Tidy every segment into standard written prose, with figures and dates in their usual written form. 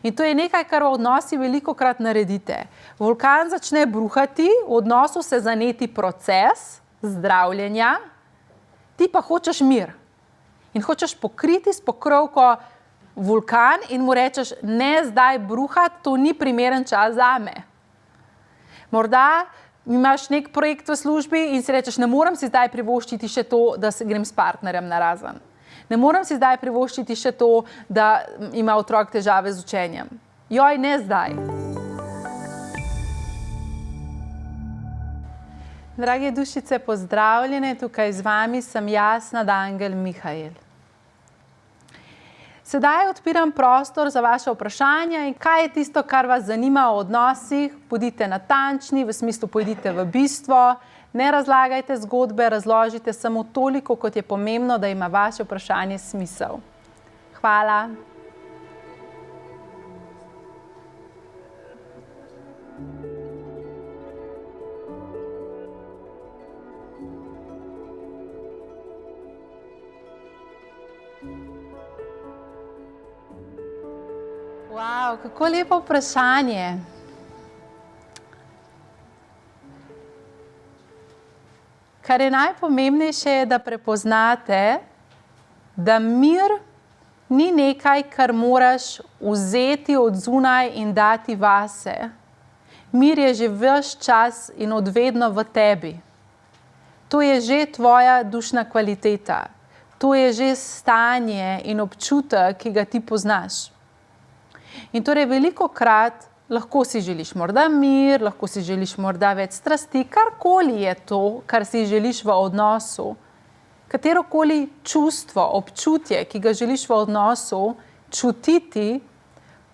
In to je nekaj, kar v odnosi velikokrat naredite. Vulkan začne bruhati, v odnosu se zaneti proces zdravljenja, ti pa hočeš mir. In hočeš pokriti s pokrovko vulkan in mu rečeš, ne zdaj bruhati, to ni primeren čas zame. Morda imaš nek projekt v službi in si rečeš, ne morem si zdaj privoščiti še to, da se grem s partnerjem narazen. Ne morem si zdaj privoščiti še to, da ima otrok težave z učenjem. Joj, ne zdaj. Drage dušice, pozdravljene, tukaj z vami sem jaz, nadangel Mihael. Sedaj odpiram prostor za vaše vprašanja in kaj je tisto, kar vas zanima o odnosih. Bodite natančni, v smislu pojdite v bistvo, ne razlagajte zgodbe, razložite samo toliko, kot je pomembno, da ima vaše vprašanje smisel. Hvala. Wow, kako lepo vprašanje. Kar je najpomembnejše, je, da prepoznate, da mir ni nekaj, kar moraš vzeti od zunaj in dati vase. Mir je že ves čas in od vedno v tebi. To je že tvoja dušna kvaliteta. To je že stanje in občutek, ki ga ti poznaš. In torej velikokrat lahko si želiš morda mir, lahko si želiš morda več strasti, karkoli je to, kar si želiš v odnosu. Katerokoli čustvo, občutje, ki ga želiš v odnosu čutiti,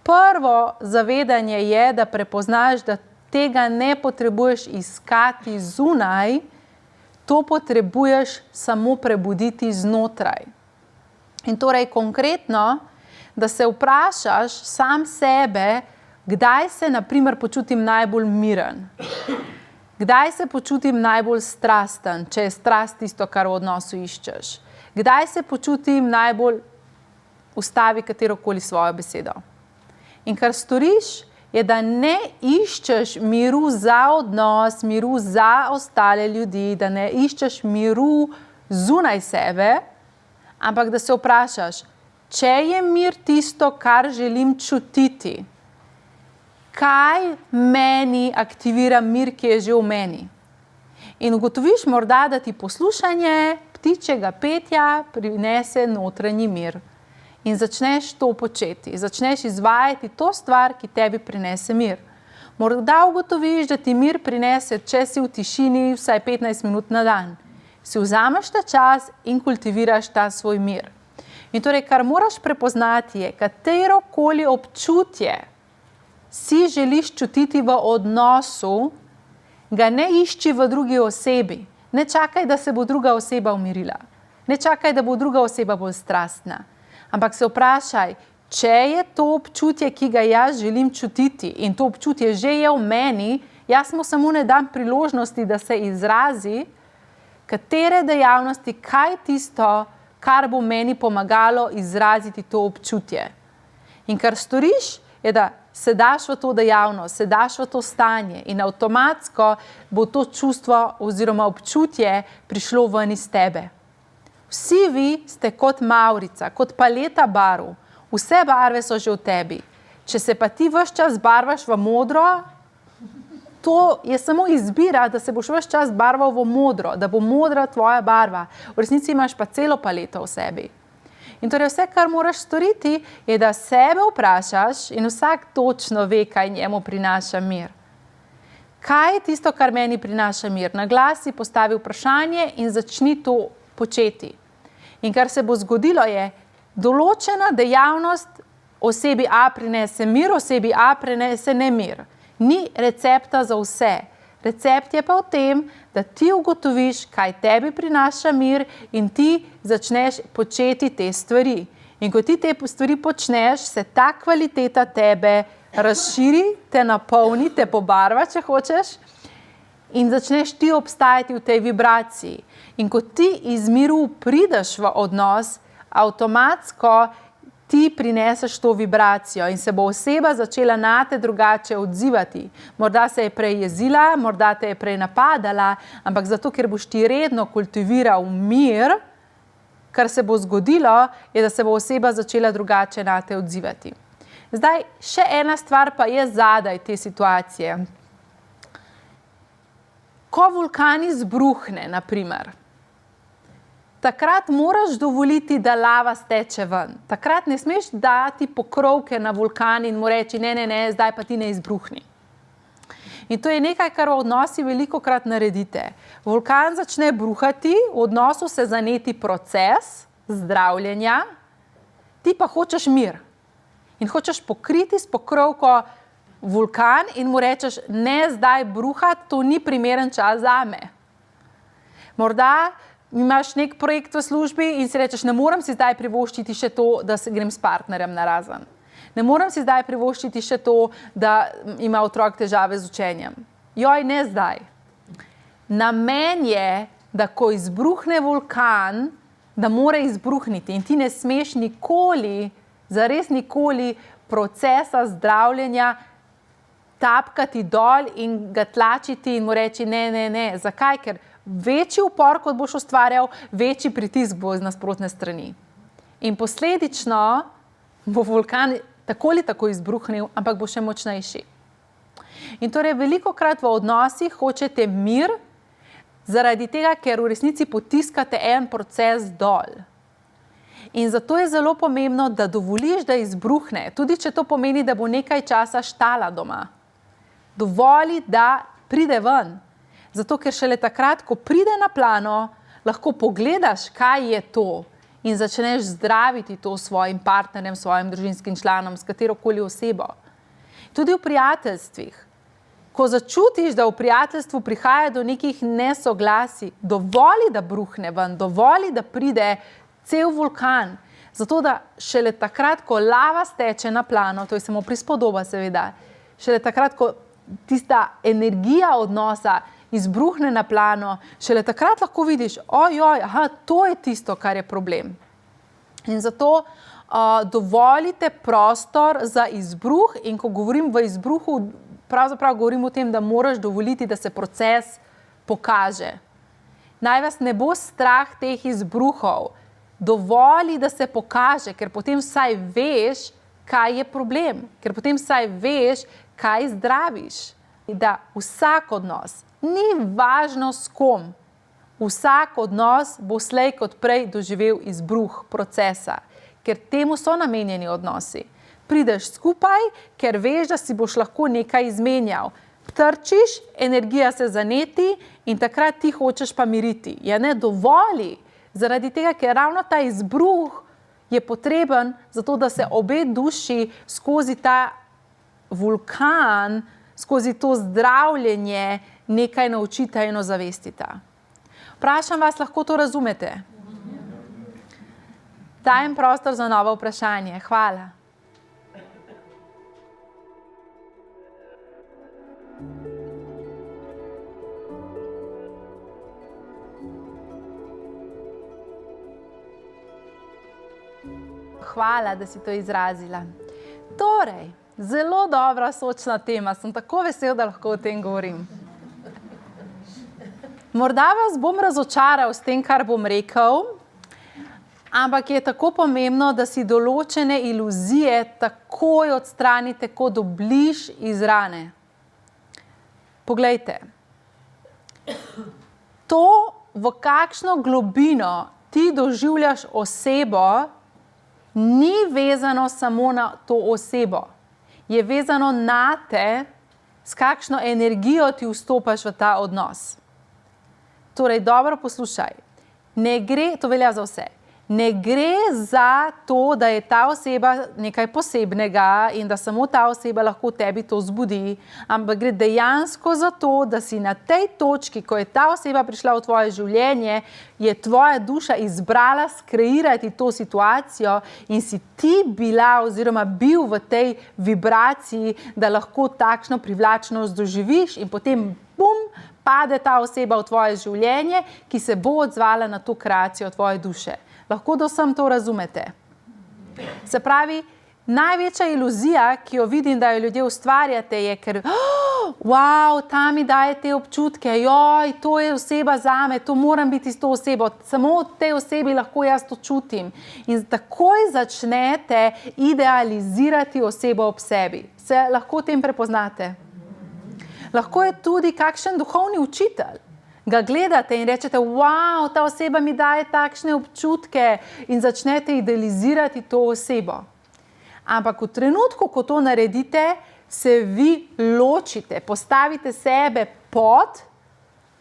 prvo zavedanje je, da prepoznaš, da tega ne potrebuješ iskati zunaj, to potrebuješ samo prebuditi znotraj. In torej konkretno, da se vprašaš sam sebe, kdaj se, na primer, počutim najbolj miren. Kdaj se počutim najbolj strasten, če je strast tisto, kar v odnosu iščeš. Kdaj se počutim najbolj, ustavi katerokoli svojo besedo. In kar storiš, je, da ne iščeš miru za odnos, miru za ostale ljudi, da ne iščeš miru zunaj sebe, ampak da se vprašaš, če je mir tisto, kar želim čutiti, kaj meni aktivira mir, ki je že v meni. In ugotoviš morda, da ti poslušanje ptičjega petja prinese notranji mir. In začneš to početi, začneš izvajati to stvar, ki tebi prinese mir. Morda ugotoviš, da ti mir prinese, če si v tišini vsaj 15 minut na dan. Si vzameš ta čas in kultiviraš ta svoj mir. In torej, kar moraš prepoznati je, katerokoli občutje si želiš čutiti v odnosu, ga ne išči v drugi osebi. Ne čakaj, da se bo druga oseba umirila. Ne čakaj, da bo druga oseba bolj strastna. Ampak se vprašaj, če je to občutje, ki ga jaz želim čutiti in to občutje že je v meni, jaz mu samo ne dam priložnosti, da se izrazi, katere dejavnosti, kaj tisto, kar bo meni pomagalo izraziti to občutje. In kar storiš, je, da se daš v to dejavnost, se daš v to stanje in avtomatsko bo to čustvo oziroma občutje prišlo ven iz tebe. Vsi vi ste kot mavrica, kot paleta barv. Vse barve so že v tebi. Če se pa ti ves čas barvaš v modro, to je samo izbira, da se boš ves čas barval v modro, da bo modra tvoja barva. V resnici imaš pa celo paleto v sebi. In torej vse, kar moraš storiti, je, da sebe vprašaš in vsak točno ve, kaj njemu prinaša mir. Kaj je tisto, kar meni prinaša mir? Na glas si postavi vprašanje in začni to početi. In kar se bo zgodilo je, določena dejavnost osebi A prinese mir, osebi A prinese nemir. Ni recepta za vse. Recept je pa v tem, da ti ugotoviš, kaj tebi prinaša mir in ti začneš početi te stvari. In ko ti te stvari počneš, se ta kvaliteta tebe razširi, te napolni, te pobarva, če hočeš, in začneš ti obstajati v tej vibraciji. In ko ti iz miru prideš v odnos, avtomatsko ti prineseš to vibracijo in se bo oseba začela nate drugače odzivati. Morda se je prej jezila, morda te je prej napadala, ampak zato, ker boš ti redno kultiviral mir, kar se bo zgodilo, je, da se bo oseba začela drugače nate odzivati. Zdaj, še ena stvar pa je zadaj te situacije. Ko vulkan izbruhne, na primer, takrat moraš dovoliti, da lava steče ven. Takrat ne smeš dati pokrovke na vulkan in mu reči, ne, zdaj pa ti ne izbruhni. In to je nekaj, kar v odnosi velikokrat naredite. Vulkan začne bruhati, v odnosu se zaneti proces zdravljenja, ti pa hočeš mir. In hočeš pokriti s pokrovko vulkan in mu rečeš, ne zdaj bruhati, to ni primeren čas zame. Morda imaš nek projekt v službi in si rečeš, ne morem si zdaj privoščiti še to, da se grem s partnerjem narazen. Ne morem si zdaj privoščiti še to, da ima otrok težave z učenjem. Joj, ne zdaj. Namen je, da ko izbruhne vulkan, da mora izbruhniti in ti ne smeš nikoli, zares nikoli procesa zdravljenja tapkati dol in ga tlačiti in mu reči ne. Zakaj? Ker večji upor, kot boš ustvarjal, večji pritisk bo z nasprotne strani. In posledično bo vulkan tako ali tako izbruhnil, ampak bo še močnejši. In torej velikokrat v odnosih hočete mir, zaradi tega, ker v resnici potiskate en proces dol. In zato je zelo pomembno, da dovoliš, da izbruhne, tudi če to pomeni, da bo nekaj časa štala doma. Dovoli, da pride ven. Zato, ker šele takrat, ko pride na plano, lahko pogledaš, kaj je to in začneš zdraviti to svojim partnerjem, svojim družinskim članom, s katerokoli osebo. Tudi v prijateljstvih. Ko začutiš, da v prijateljstvu prihaja do nekih nesoglasij, dovoli, da bruhne ven, dovoli, da pride cel vulkan. Zato, da šele takrat, ko lava steče na plano, to je samo prispodoba seveda, šele takrat, ko tista energija odnosa izbruhne na plano, šele takrat lahko vidiš, to je tisto, kar je problem. In zato dovolite prostor za izbruh in ko govorim v izbruhu, pravzaprav govorim o tem, da moraš dovoliti, da se proces pokaže. Naj vas ne bo strah teh izbruhov. Dovoli, da se pokaže, ker potem vsaj veš, kaj je problem. Ker potem vsaj veš, kaj zdraviš. Da vsak odnos, ni važno s kom, vsak odnos bo slej kot prej doživel izbruh procesa, ker temu so namenjeni odnosi. Prideš skupaj, ker veš, da si boš lahko nekaj izmenjal. Trčiš, energija se zaneti in takrat ti hočeš pa miriti. Ja ne, dovoli, zaradi tega, ker ravno ta izbruh je potreben zato, da se obe duši skozi ta vulkan, skozi to zdravljenje nekaj naučita in ozavestita. Vprašam vas, lahko to razumete? Dajem prostor za novo vprašanje. Hvala. Hvala, da si to izrazila. Torej, zelo dobra, sočna tema. Sem tako vesel, da lahko o tem govorim. Morda vas bom razočaral s tem, kar bom rekel, ampak je tako pomembno, da si določene iluzije takoj odstranite, ko dobliž iz rane. Poglejte, to, v kakšno globino ti doživljaš osebo, ni vezano samo na to osebo. Je vezano na te, s kakšno energijo ti vstopaš v ta odnos. Torej, dobro poslušaj. Ne gre, to velja za vse. Ne gre za to, da je ta oseba nekaj posebnega in da samo ta oseba lahko tebi to zbudi, ampak gre dejansko za to, da si na tej točki, ko je ta oseba prišla v tvoje življenje, je tvoja duša izbrala skreirati to situacijo in si ti bila oziroma bil v tej vibraciji, da lahko takšno privlačnost doživiš in potem pade ta oseba v tvoje življenje, ki se bo odzvala na to kreacijo tvoje duše. Lahko do vsem to razumete. Se pravi, največja iluzija, ki jo vidim, da jo ljudje ustvarjate, je, ker wow, ta mi daje te občutke, joj, to je oseba zame, to moram biti s to osebo, samo od te osebi lahko jaz to čutim. In takoj začnete idealizirati osebo ob sebi. Se lahko v tem prepoznate? Lahko je tudi kakšen duhovni učitelj. Ga gledate in rečete, wow, ta oseba mi daje takšne občutke in začnete idealizirati to osebo. Ampak v trenutku, ko to naredite, se vi ločite, postavite sebe pod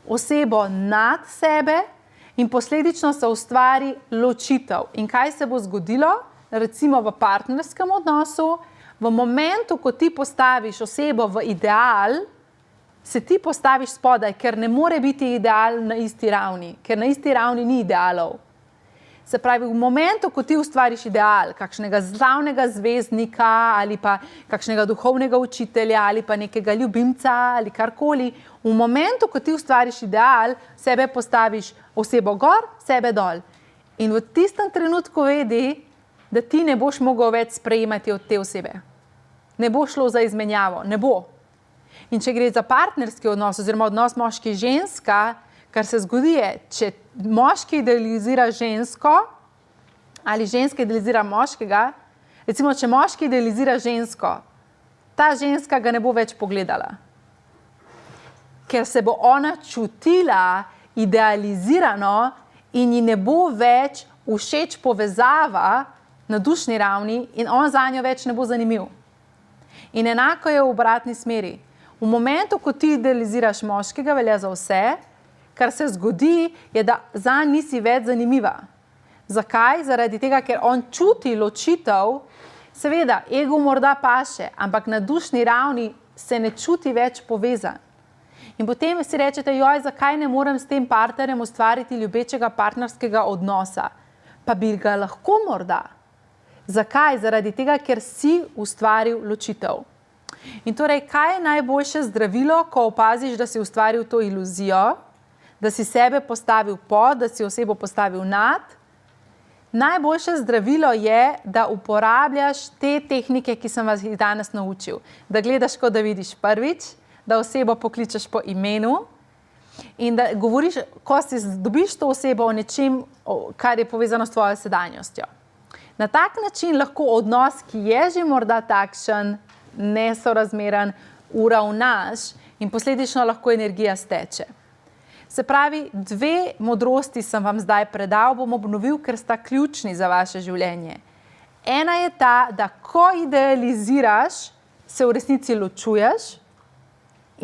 osebo nad sebe in posledično se ustvari ločitev. In kaj se bo zgodilo? Recimo v partnerskem odnosu, v momentu, ko ti postaviš osebo v ideal, se ti postaviš spodaj, ker ne more biti ideal na isti ravni, ker na isti ravni ni idealov. Se pravi, v momentu, ko ti ustvariš ideal, kakšnega slavnega zvezdnika ali pa kakšnega duhovnega učitelja ali pa nekega ljubimca ali karkoli, v momentu, ko ti ustvariš ideal, sebe postaviš osebo gor, sebe dol. In v tistem trenutku vedi, da ti ne boš mogel več sprejemati od te osebe. Ne bo šlo za izmenjavo, ne bo. In če gre za partnerski odnos oziroma odnos moški-ženska, kar se zgodi je, če moški idealizira žensko ali ženska idealizira moškega, recimo, če moški idealizira žensko, ta ženska ga ne bo več pogledala. Ker se bo ona čutila idealizirano in ji ne bo več všeč povezava na dušni ravni in on zanjo več ne bo zanimiv. In enako je v obratni smeri. V momentu, ko ti idealiziraš moškega, velja za vse, kar se zgodi, je, da zanj nisi več zanimiva. Zakaj? Zaradi tega, ker on čuti ločitev, seveda, ego morda paše, ampak na dušni ravni se ne čuti več povezan. In potem si rečete, joj, zakaj ne morem s tem partnerjem ustvariti ljubečega partnerskega odnosa? Pa bi ga lahko morda. Zakaj? Zaradi tega, ker si ustvaril ločitev. In torej, kaj je najboljše zdravilo, ko opaziš, da si ustvaril to iluzijo, da si sebe postavil pod, da si osebo postavil nad? Najboljše zdravilo je, da uporabljaš te tehnike, ki sem vas jih danes naučil. Da gledaš, kot da vidiš prvič, da osebo pokličeš po imenu in da govoriš, ko si dobiš to osebo o nečem, kar je povezano s tvojo sedanjostjo. Na tak način lahko odnos, ki je že morda takšen, nesorazmeren, uravnaš in posledično lahko energija steče. Se pravi, 2 modrosti sem vam zdaj predal, bom obnovil, ker sta ključni za vaše življenje. Ena je ta, da ko idealiziraš, se v resnici ločuješ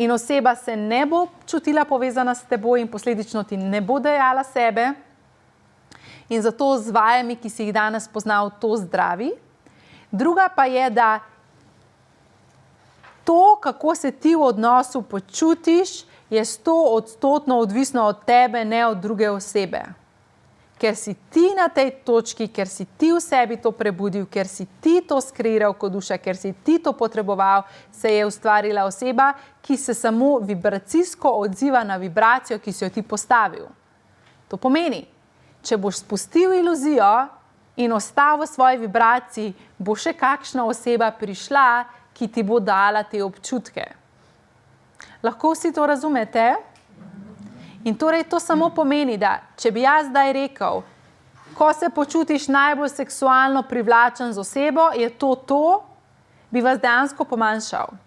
in oseba se ne bo čutila povezana s teboj in posledično ti ne bo dajala sebe. In zato z vajami, ki si jih danes poznal, to zdravi. Druga pa je, da to, kako se ti v odnosu počutiš, je 100% odvisno od tebe, ne od druge osebe. Ker si ti na tej točki, ker si ti v sebi to prebudil, ker si ti to skreiral kot duša, ker si ti to potreboval, se je ustvarila oseba, ki se samo vibracijsko odziva na vibracijo, ki si jo ti postavil. To pomeni, če boš spustil iluzijo in ostal v svoji vibraciji, bo še kakšna oseba prišla, ki ti bo dala te občutke. Lahko vsi to razumete? In torej to samo pomeni, da če bi jaz zdaj rekel, ko se počutiš najbolj seksualno privlačen z osebo, je to, bi vas dejansko pomanjšal.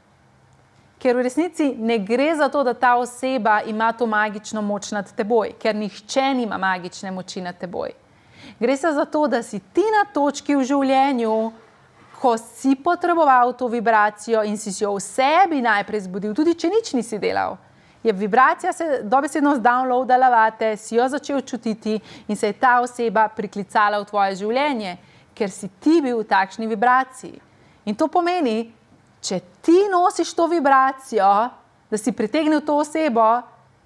Ker v resnici ne gre za to, da ta oseba ima to magično moč nad teboj, ker nihče nima magične moči nad teboj. Gre se za to, da si ti na točki v življenju, ko si potreboval to vibracijo in si jo v sebi najprej zbudil, tudi če nič nisi delal, je vibracija se dobesedno zdownloadala vate, si jo začel čutiti in se je ta oseba priklicala v tvoje življenje, ker si ti bil v takšni vibraciji. In to pomeni, če ti nosiš to vibracijo, da si pritegnil to osebo,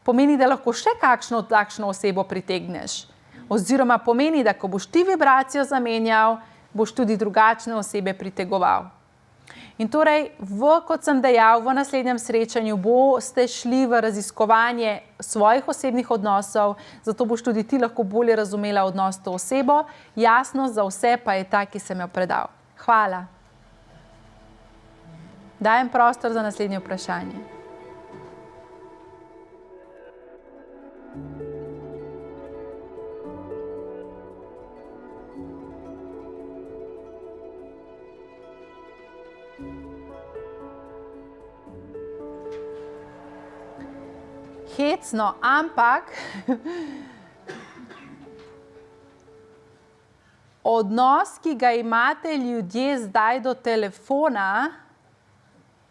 pomeni, da lahko še kakšno takšno osebo pritegneš. Oziroma pomeni, da ko boš ti vibracijo zamenjal, boš tudi drugačne osebe pritegoval. In torej, kot sem dejal, v naslednjem srečanju boste šli v raziskovanje svojih osebnih odnosov, zato boš tudi ti lahko bolje razumela odnos s to osebo. Jasnost za vse pa je ta, ki sem jo predal. Hvala. Dajem prostor za naslednje vprašanje. Hecno, ampak odnos, ki ga imate ljudje zdaj do telefona,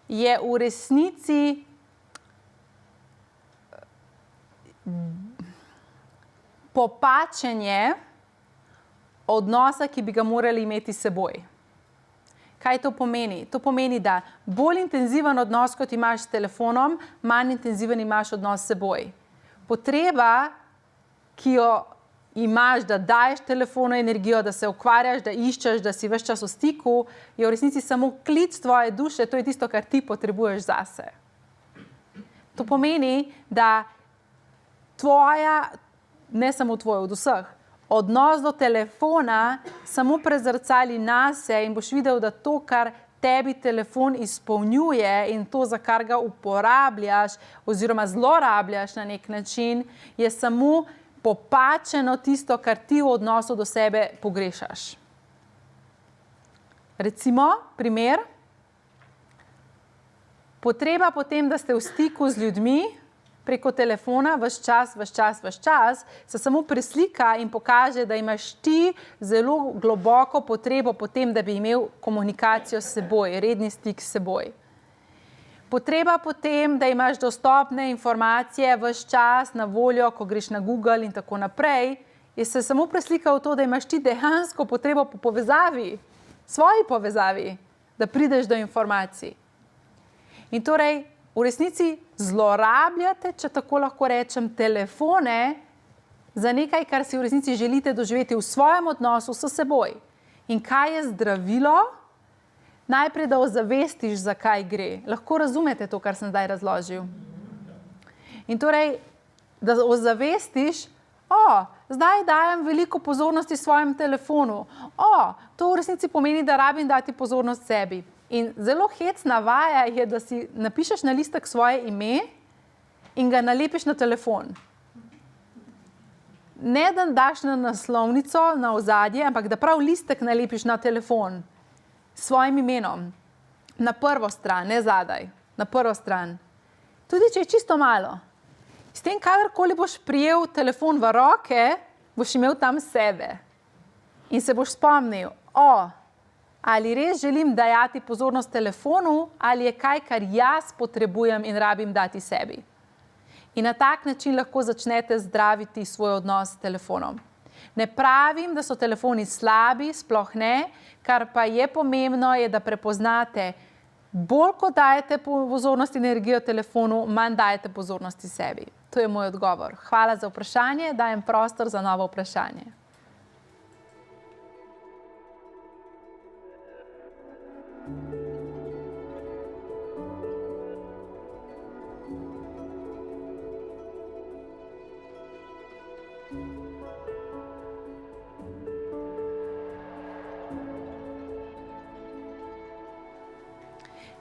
je v resnici popačenje odnosa, ki bi ga morali imeti s seboj. Kaj to pomeni? To pomeni, da bolj intenziven odnos, kot imaš s telefonom, manj intenziven imaš odnos s seboj. Potreba, ki jo imaš, da daješ telefonu energijo, da se ukvarjaš, da iščeš, da si ves čas v stiku, je v resnici samo klic tvoje duše, to je tisto, kar ti potrebuješ zase. To pomeni, da ne samo tvoja, od vseh, odnos do telefona samo prezrcali nase in boš videl, da to, kar tebi telefon izpolnjuje in to, za kar ga uporabljaš oziroma zlorabljaš na nek način, je samo popačeno tisto, kar ti v odnosu do sebe pogrešaš. Recimo, primer, potreba potem, da ste v stiku z ljudmi, preko telefona, ves čas, se samo preslika in pokaže, da imaš ti zelo globoko potrebo po tem, da bi imel komunikacijo s seboj, redni stik s seboj. Potreba po tem, da imaš dostopne informacije ves čas na voljo, ko greš na Google in tako naprej, je se samo preslika v to, da imaš ti dejansko potrebo po povezavi, svoji povezavi, da prideš do informacij. In torej, v resnici zlorabljate, če tako lahko rečem, telefone za nekaj, kar si v resnici želite doživeti v svojem odnosu s seboj. In kaj je zdravilo? Najprej, da ozavestiš, zakaj gre. Lahko razumete to, kar sem zdaj razložil. In torej, da ozavestiš, zdaj dajem veliko pozornosti svojem telefonu. To v resnici pomeni, da rabim dati pozornost sebi. In zelo hecna vaja je, da si napišeš na listek svoje ime in ga nalepiš na telefon. Ne, da daš na naslovnico, na ozadje, ampak da prav listek nalepiš na telefon s svojim imenom. Na prvo stran, ne zadaj. Na prvo stran. Tudi, če je čisto malo. S tem, kadarkoli boš prijel telefon v roke, boš imel tam sebe. In se boš spomnil, ali res želim dajati pozornost telefonu, ali je kaj, kar jaz potrebujem in rabim dati sebi. In na tak način lahko začnete zdraviti svoj odnos s telefonom. Ne pravim, da so telefoni slabi, sploh ne, kar pa je pomembno, je, da prepoznate, bolj ko dajete pozornost in energijo telefonu, manj dajete pozornosti sebi. To je moj odgovor. Hvala za vprašanje, dajem prostor za novo vprašanje.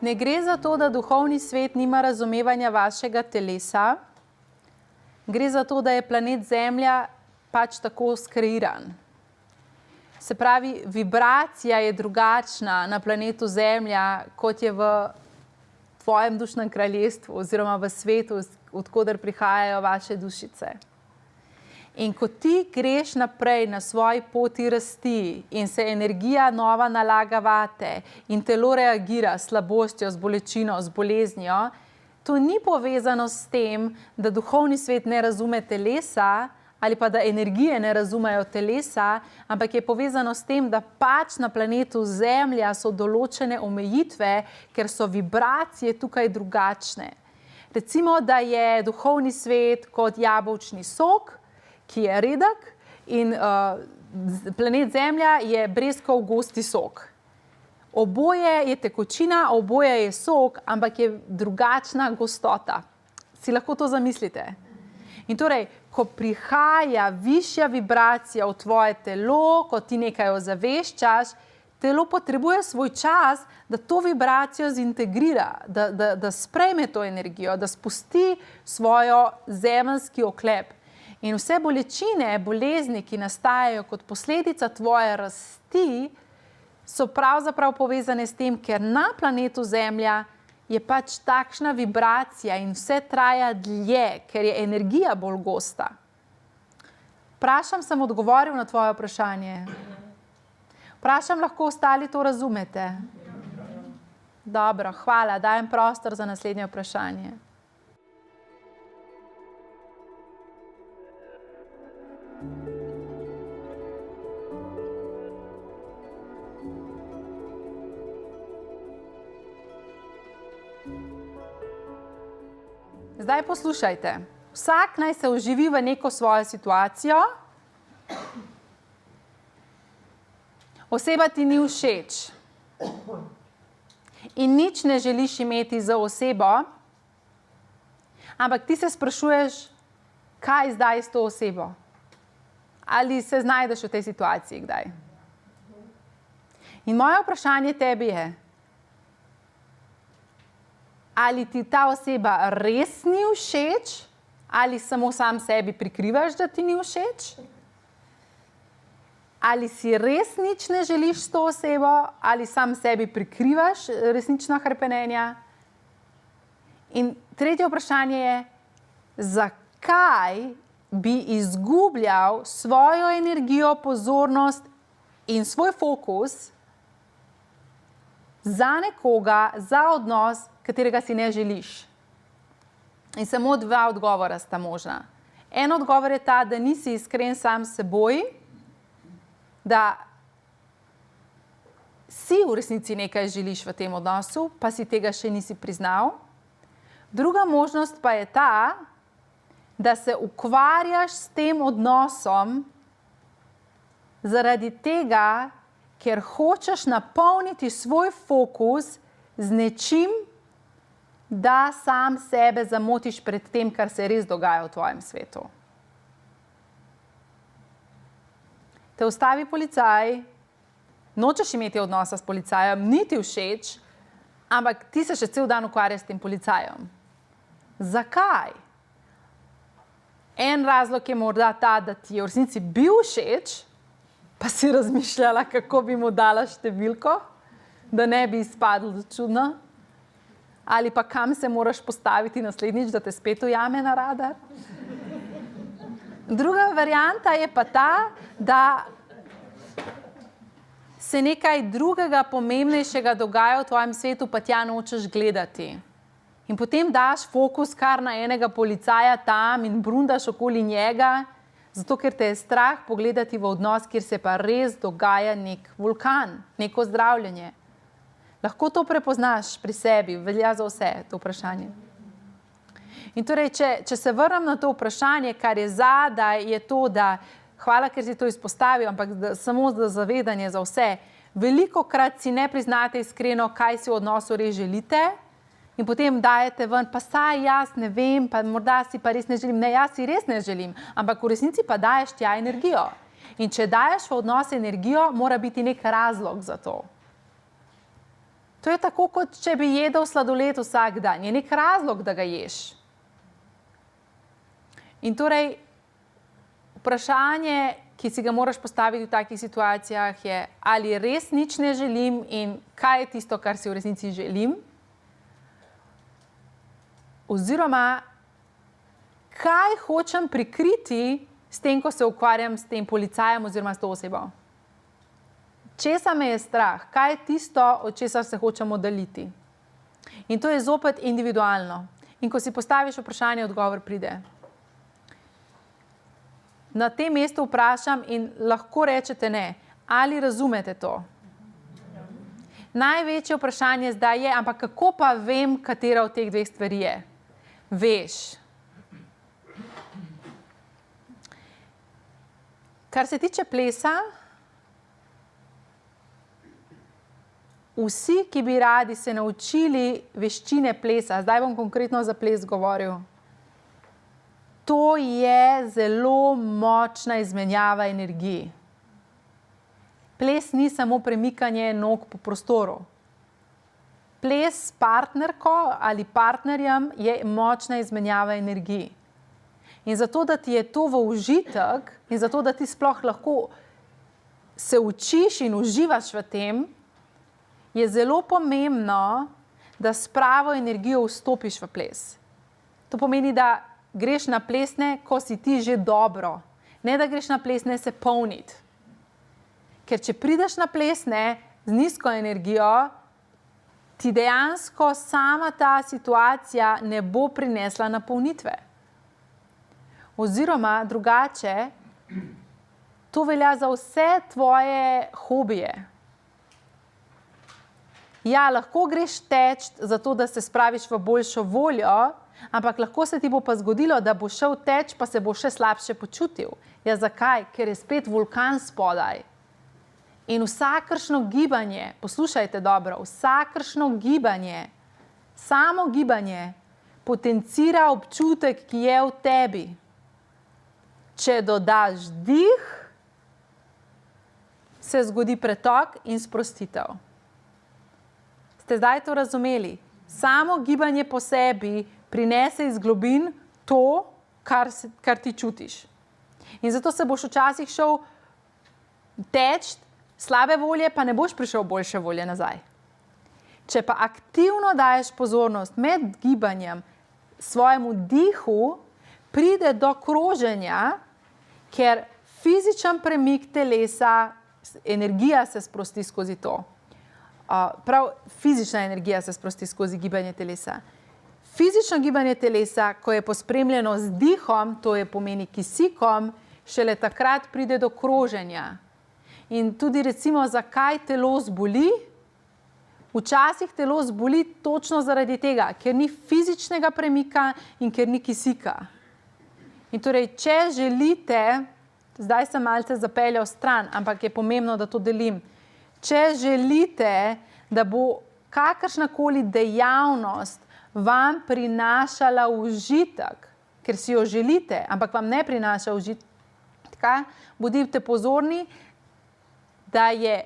Ne gre za to, da duhovni svet nima razumevanja vašega telesa. Gre za to, da je planet Zemlja pač tako skreiran. Se pravi, vibracija je drugačna na planetu Zemlja, kot je v tvojem dušnem kraljestvu oziroma v svetu, od koder prihajajo vaše dušice. In ko ti greš naprej na svoji poti rasti in se energija nova nalaga vate in telo reagira s slabostjo, z bolečino, z boleznijo, to ni povezano s tem, da duhovni svet ne razume telesa ali pa da energije ne razumejo telesa, ampak je povezano s tem, da pač na planetu Zemlja so določene omejitve, ker so vibracije tukaj drugačne. Recimo, da je duhovni svet kot jabolčni sok, ki je redek, in planet Zemlja je breskov gosti sok. Oboje je tekočina, oboje je sok, ampak je drugačna gostota. Si lahko to zamislite? In torej, ko prihaja višja vibracija v tvoje telo, ko ti nekaj ozaveščaš, telo potrebuje svoj čas, da to vibracijo zintegrira, da sprejme to energijo, da spusti svojo zemeljski oklep. In vse bolečine, bolezni, ki nastajajo kot posledica tvoje rasti, so pravzaprav povezane s tem, ker na planetu Zemlja je pač takšna vibracija in vse traja dlje, ker je energija bolj gosta. Vprašam, sem odgovoril na tvoje vprašanje? Vprašam, lahko ostali to razumete? Dobro, hvala. Dajem prostor za naslednje vprašanje. Zdaj poslušajte. Vsak naj se vživi v neko svojo situacijo. Oseba ti ni všeč. In nič ne želiš imeti za osebo, ampak ti se sprašuješ, kaj zdaj s to osebo? Ali se znajdeš v tej situaciji kdaj? In moje vprašanje tebi je, ali ti ta oseba res ni všeč, ali samo sam sebi prikrivaš, da ti ni všeč? Ali si res nič ne želiš s to osebo, ali sam sebi prikrivaš resnična hrepenenja? In tretje vprašanje je, zakaj bi izgubljal svojo energijo, pozornost in svoj fokus za nekoga, za odnos, katerega si ne želiš? In samo dva odgovora sta možna. En odgovor je ta, da nisi iskren sam s seboj, da si v resnici nekaj želiš v tem odnosu, pa si tega še nisi priznal. Druga možnost pa je ta, da se ukvarjaš s tem odnosom zaradi tega, ker hočeš napolniti svoj fokus z nečim, da sam sebe zamotiš pred tem, kar se res dogaja v tvojem svetu. Te ustavi policaj, nočeš imeti odnosa s policajem, ni ti všeč, ampak ti se še cel dan ukvarjaš s tem policajem. Zakaj? En razlog je morda ta, da ti je v resnici bil všeč, pa si razmišljala, kako bi mu dala številko, da ne bi izpadlo čudno. Ali pa kam se moraš postaviti naslednjič, da te spet ujame na radar. Druga varianta je pa ta, da se nekaj drugega, pomembnejšega dogaja v tvojem svetu, pa tja nočeš gledati. In potem daš fokus kar na enega policaja tam in brundaš okoli njega, zato ker te je strah pogledati v odnos, kjer se pa res dogaja nek vulkan, neko zdravljenje. Lahko to prepoznaš pri sebi, velja za vse to vprašanje. In torej, če se vrnem na to vprašanje, kar je zadaj, je to, da, hvala, ker si to izpostavil, ampak samo za zavedanje za vse, velikokrat si ne priznate iskreno, kaj si v odnosu res želite, in potem dajete ven, pa saj jaz ne vem, pa morda si pa res ne želim. Ne, jaz si res ne želim, ampak v resnici pa daješ tja energijo. In če daješ v odnos energijo, mora biti nek razlog za to. To je tako, kot če bi jedel sladoled vsak dan. Je nek razlog, da ga ješ. In torej, vprašanje, ki si ga moraš postaviti v takih situacijah, je, ali res nič ne želim in kaj je tisto, kar si v resnici želim? Oziroma, kaj hočem prikriti s tem, ko se ukvarjam s tem policajem oziroma s to osebo? Česa me je strah? Kaj je tisto, od česar se hočem oddaljiti? In to je zopet individualno. In ko si postaviš vprašanje, odgovor pride. Na tem mestu vprašam in lahko rečete ne. Ali razumete to? Največje vprašanje zdaj je, ampak kako pa vem, katera od teh dveh stvari je? Veš. Kar se tiče plesa, vsi, ki bi radi se naučili veščine plesa, zdaj bom konkretno za ples govoril, to je zelo močna izmenjava energiji. Ples ni samo premikanje nog po prostoru. Ples s partnerko ali partnerjem je močna izmenjava energiji. In zato, da ti je to v užitek in zato, da ti sploh lahko se učiš in uživaš v tem, je zelo pomembno, da s pravo energijo vstopiš v ples. To pomeni, da greš na plesne, ko si ti že dobro. Ne, da greš na plesne se polniti. Ker če prideš na plesne z nizko energijo, ti dejansko sama ta situacija ne bo prinesla napolnitve. Oziroma drugače, to velja za vse tvoje hobije. Ja, lahko greš teč zato, da se spraviš v boljšo voljo, ampak lahko se ti bo pa zgodilo, da bo šel teč, pa se bo še slabše počutil. Ja, zakaj? Ker je spet vulkan spodaj. In vsakršno gibanje, poslušajte dobro, vsakršno gibanje, samo gibanje, potencira občutek, ki je v tebi. Če dodaš dih, se zgodi pretok in sprostitev. Ste zdaj to razumeli? Samo gibanje po sebi prinese iz globin to, kar ti čutiš. In zato se boš včasih šel teč slabe volje, pa ne boš prišel boljše volje nazaj. Če pa aktivno daješ pozornost med gibanjem svojemu dihu, pride do kroženja, ker fizičen premik telesa, energija se sprosti skozi to. Prav fizična energija se sprosti skozi gibanje telesa. Fizično gibanje telesa, ko je pospremljeno z dihom, to je pomeni kisikom, šele takrat pride do kroženja. In tudi recimo, zakaj telo zboli? Včasih telo zboli točno zaradi tega, ker ni fizičnega premika in ker ni kisika. In torej, če želite, zdaj sem malce zapeljal stran, ampak je pomembno, da to delim. Če želite, da bo kakršnakoli dejavnost vam prinašala užitek, ker si jo želite, ampak vam ne prinaša užitka, bodite pozorni, da je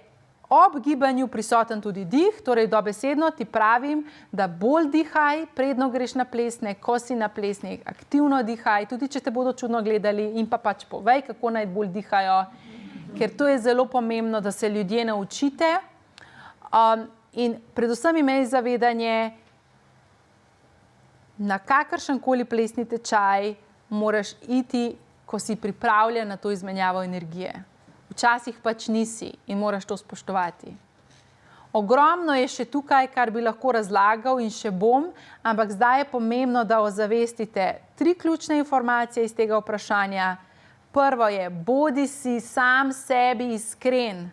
ob gibanju prisoten tudi dih, torej dobesedno ti pravim, da bolj dihaj, predno greš na plesne, ko si na plesnih, aktivno dihaj, tudi če te bodo čudno gledali in pa pač povej, kako naj bolj dihajo, ker to je zelo pomembno, da se ljudje naučite. In predvsem imej zavedanje, na kakršenkoli plesni tečaj moraš iti, ko si pripravljen na to izmenjavo energije. Včasih pač nisi in moraš to spoštovati. Ogromno je še tukaj, kar bi lahko razlagal in še bom, ampak zdaj je pomembno, da ozavestite 3 ključne informacije iz tega vprašanja. Prvo je, bodi si sam sebi iskren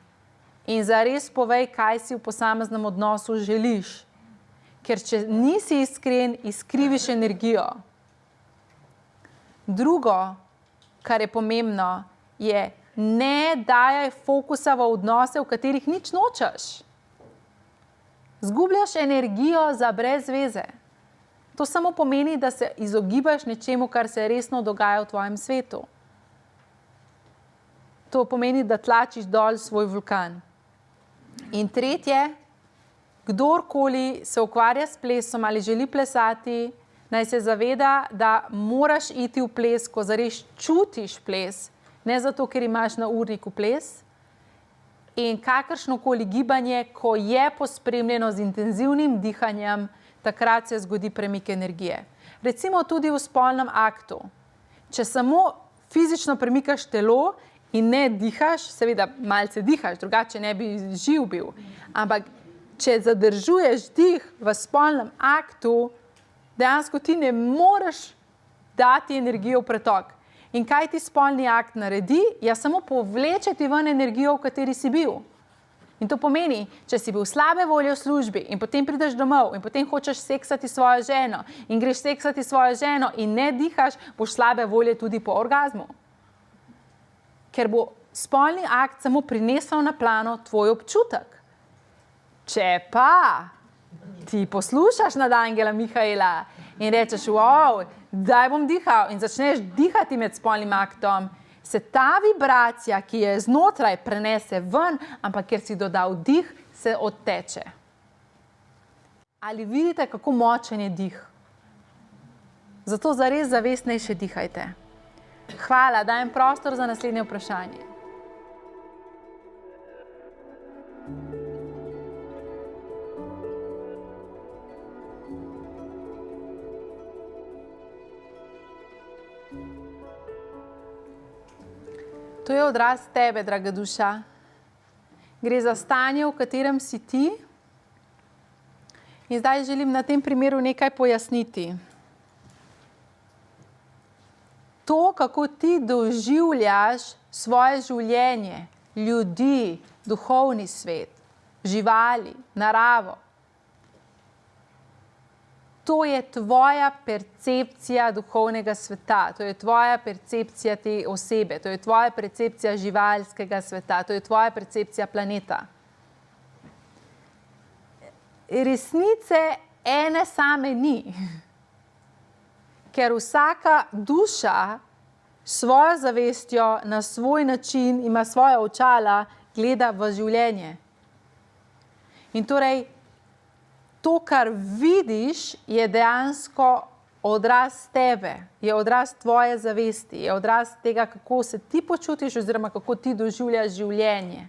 in zares povej, kaj si v posameznem odnosu želiš. Ker če nisi iskren, izkriviš energijo. Drugo, kar je pomembno, je, ne dajaj fokusa v odnose, v katerih nič nočeš. Zgubljaš energijo za brez veze. To samo pomeni, da se izogibaš nečemu, kar se resno dogaja v tvojem svetu. To pomeni, da tlačiš dol svoj vulkan. In tretje, kdorkoli se ukvarja s plesom ali želi plesati, naj se zaveda, da moraš iti v ples, ko zares čutiš ples, ne zato, ker imaš na urniku ples. In kakršnokoli gibanje, ko je pospremljeno z intenzivnim dihanjem, takrat se zgodi premik energije. Recimo tudi v spolnem aktu. Če samo fizično premikaš telo in ne dihaš, seveda malce dihaš, drugače ne bi živ bil. Ampak če zadržuješ dih v spolnem aktu, dejansko ti ne moreš dati energijo v pretok. In kaj ti spolni akt naredi? Ja, samo povleče ti ven energijo, v kateri si bil. In to pomeni, če si bil slabe volje v službi in potem prideš domov in potem hočeš seksati svojo ženo in greš seksati svojo ženo in ne dihaš, boš slabe volje tudi po orgazmu. Ker bo spolni akt samo prinesel na plano tvoj občutek. Če pa ti poslušaš nad angela Mihaela in rečeš, wow, daj bom dihal in začneš dihati med spolnim aktom, se ta vibracija, ki je znotraj, prenese ven, ampak ker si dodal dih, se odteče. Ali vidite, kako močen je dih? Zato zares zavestnejše dihajte. Hvala, dajem prostor za naslednje vprašanje. To je odraz tebe, draga duša. Gre za stanje, v katerem si ti. In zdaj želim na tem primeru nekaj pojasniti. To, kako ti doživljaš svoje življenje, ljudi, duhovni svet, živali, naravo, to je tvoja percepcija duhovnega sveta, to je tvoja percepcija te osebe, to je tvoja percepcija živalskega sveta, to je tvoja percepcija planeta. Resnice ene same ni, ker vsaka duša svojo zavestjo na svoj način ima svoja očala, gleda v življenje. In torej, to, kar vidiš, je dejansko odraz tebe, je odraz tvoje zavesti, je odraz tega, kako se ti počutiš oziroma kako ti doživljaš življenje.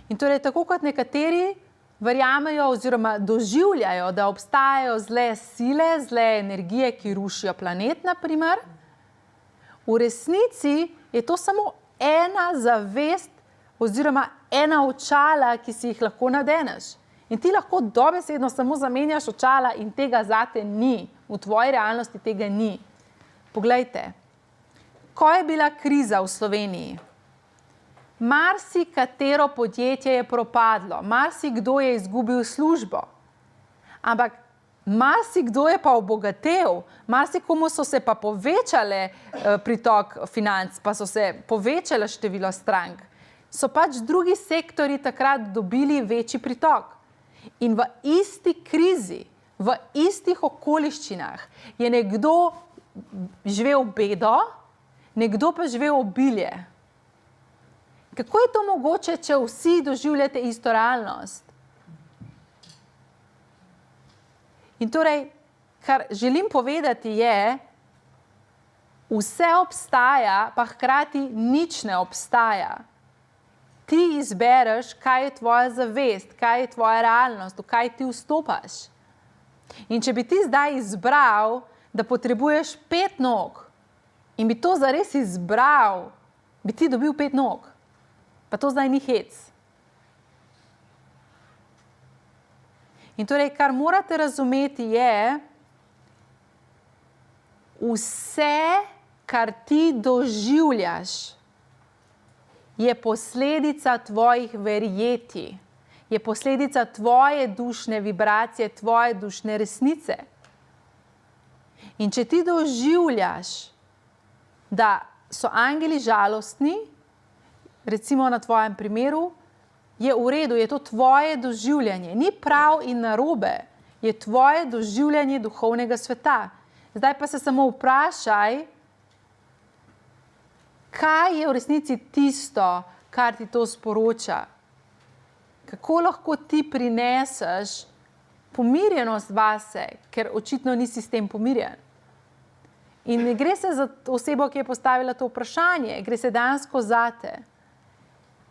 In torej, tako kot nekateri verjamejo oziroma doživljajo, da obstajajo zle sile, zle energije, ki rušijo planet, na primer, v resnici je to samo ena zavest oziroma ena očala, ki si jih lahko nadeneš. In ti lahko dobesedno samo zamenjaš očala in tega zate ni. V tvoji realnosti tega ni. Poglejte, ko je bila kriza v Sloveniji, marsikatero podjetje je propadlo, marsikdo je izgubil službo, ampak marsikdo je pa obogatel, marsikomu so se pa povečale pritok financ, pa so se povečale število strank. So pač drugi sektori takrat dobili večji pritok. In v isti krizi, v istih okoliščinah je nekdo živel bedo, nekdo pa živel obilje. Kako je to mogoče, če vsi doživljate isto realnost? In torej, kar želim povedati je, vse obstaja, pa hkrati nič ne obstaja. Ti izbereš, kaj je tvoja zavest, kaj je tvoja realnost, v kaj ti vstopaš. In če bi ti zdaj izbral, da potrebuješ 5 nog in bi to zares izbral, bi ti dobil 5 nog. Pa to zdaj ni hec. In torej, kar morate razumeti je, vse, kar ti doživljaš, je posledica tvojih verjetij, je posledica tvoje dušne vibracije, tvoje dušne resnice. In če ti doživljaš, da so angeli žalostni, recimo na tvojem primeru, je v redu, je to tvoje doživljanje. Ni prav in narobe, je tvoje doživljanje duhovnega sveta. Zdaj pa se samo vprašaj, kaj je v resnici tisto, kar ti to sporoča? Kako lahko ti prineseš pomirjenost vase, ker očitno nisi s tem pomirjen? In ne gre se za osebo, ki je postavila to vprašanje, gre se dejansko zate.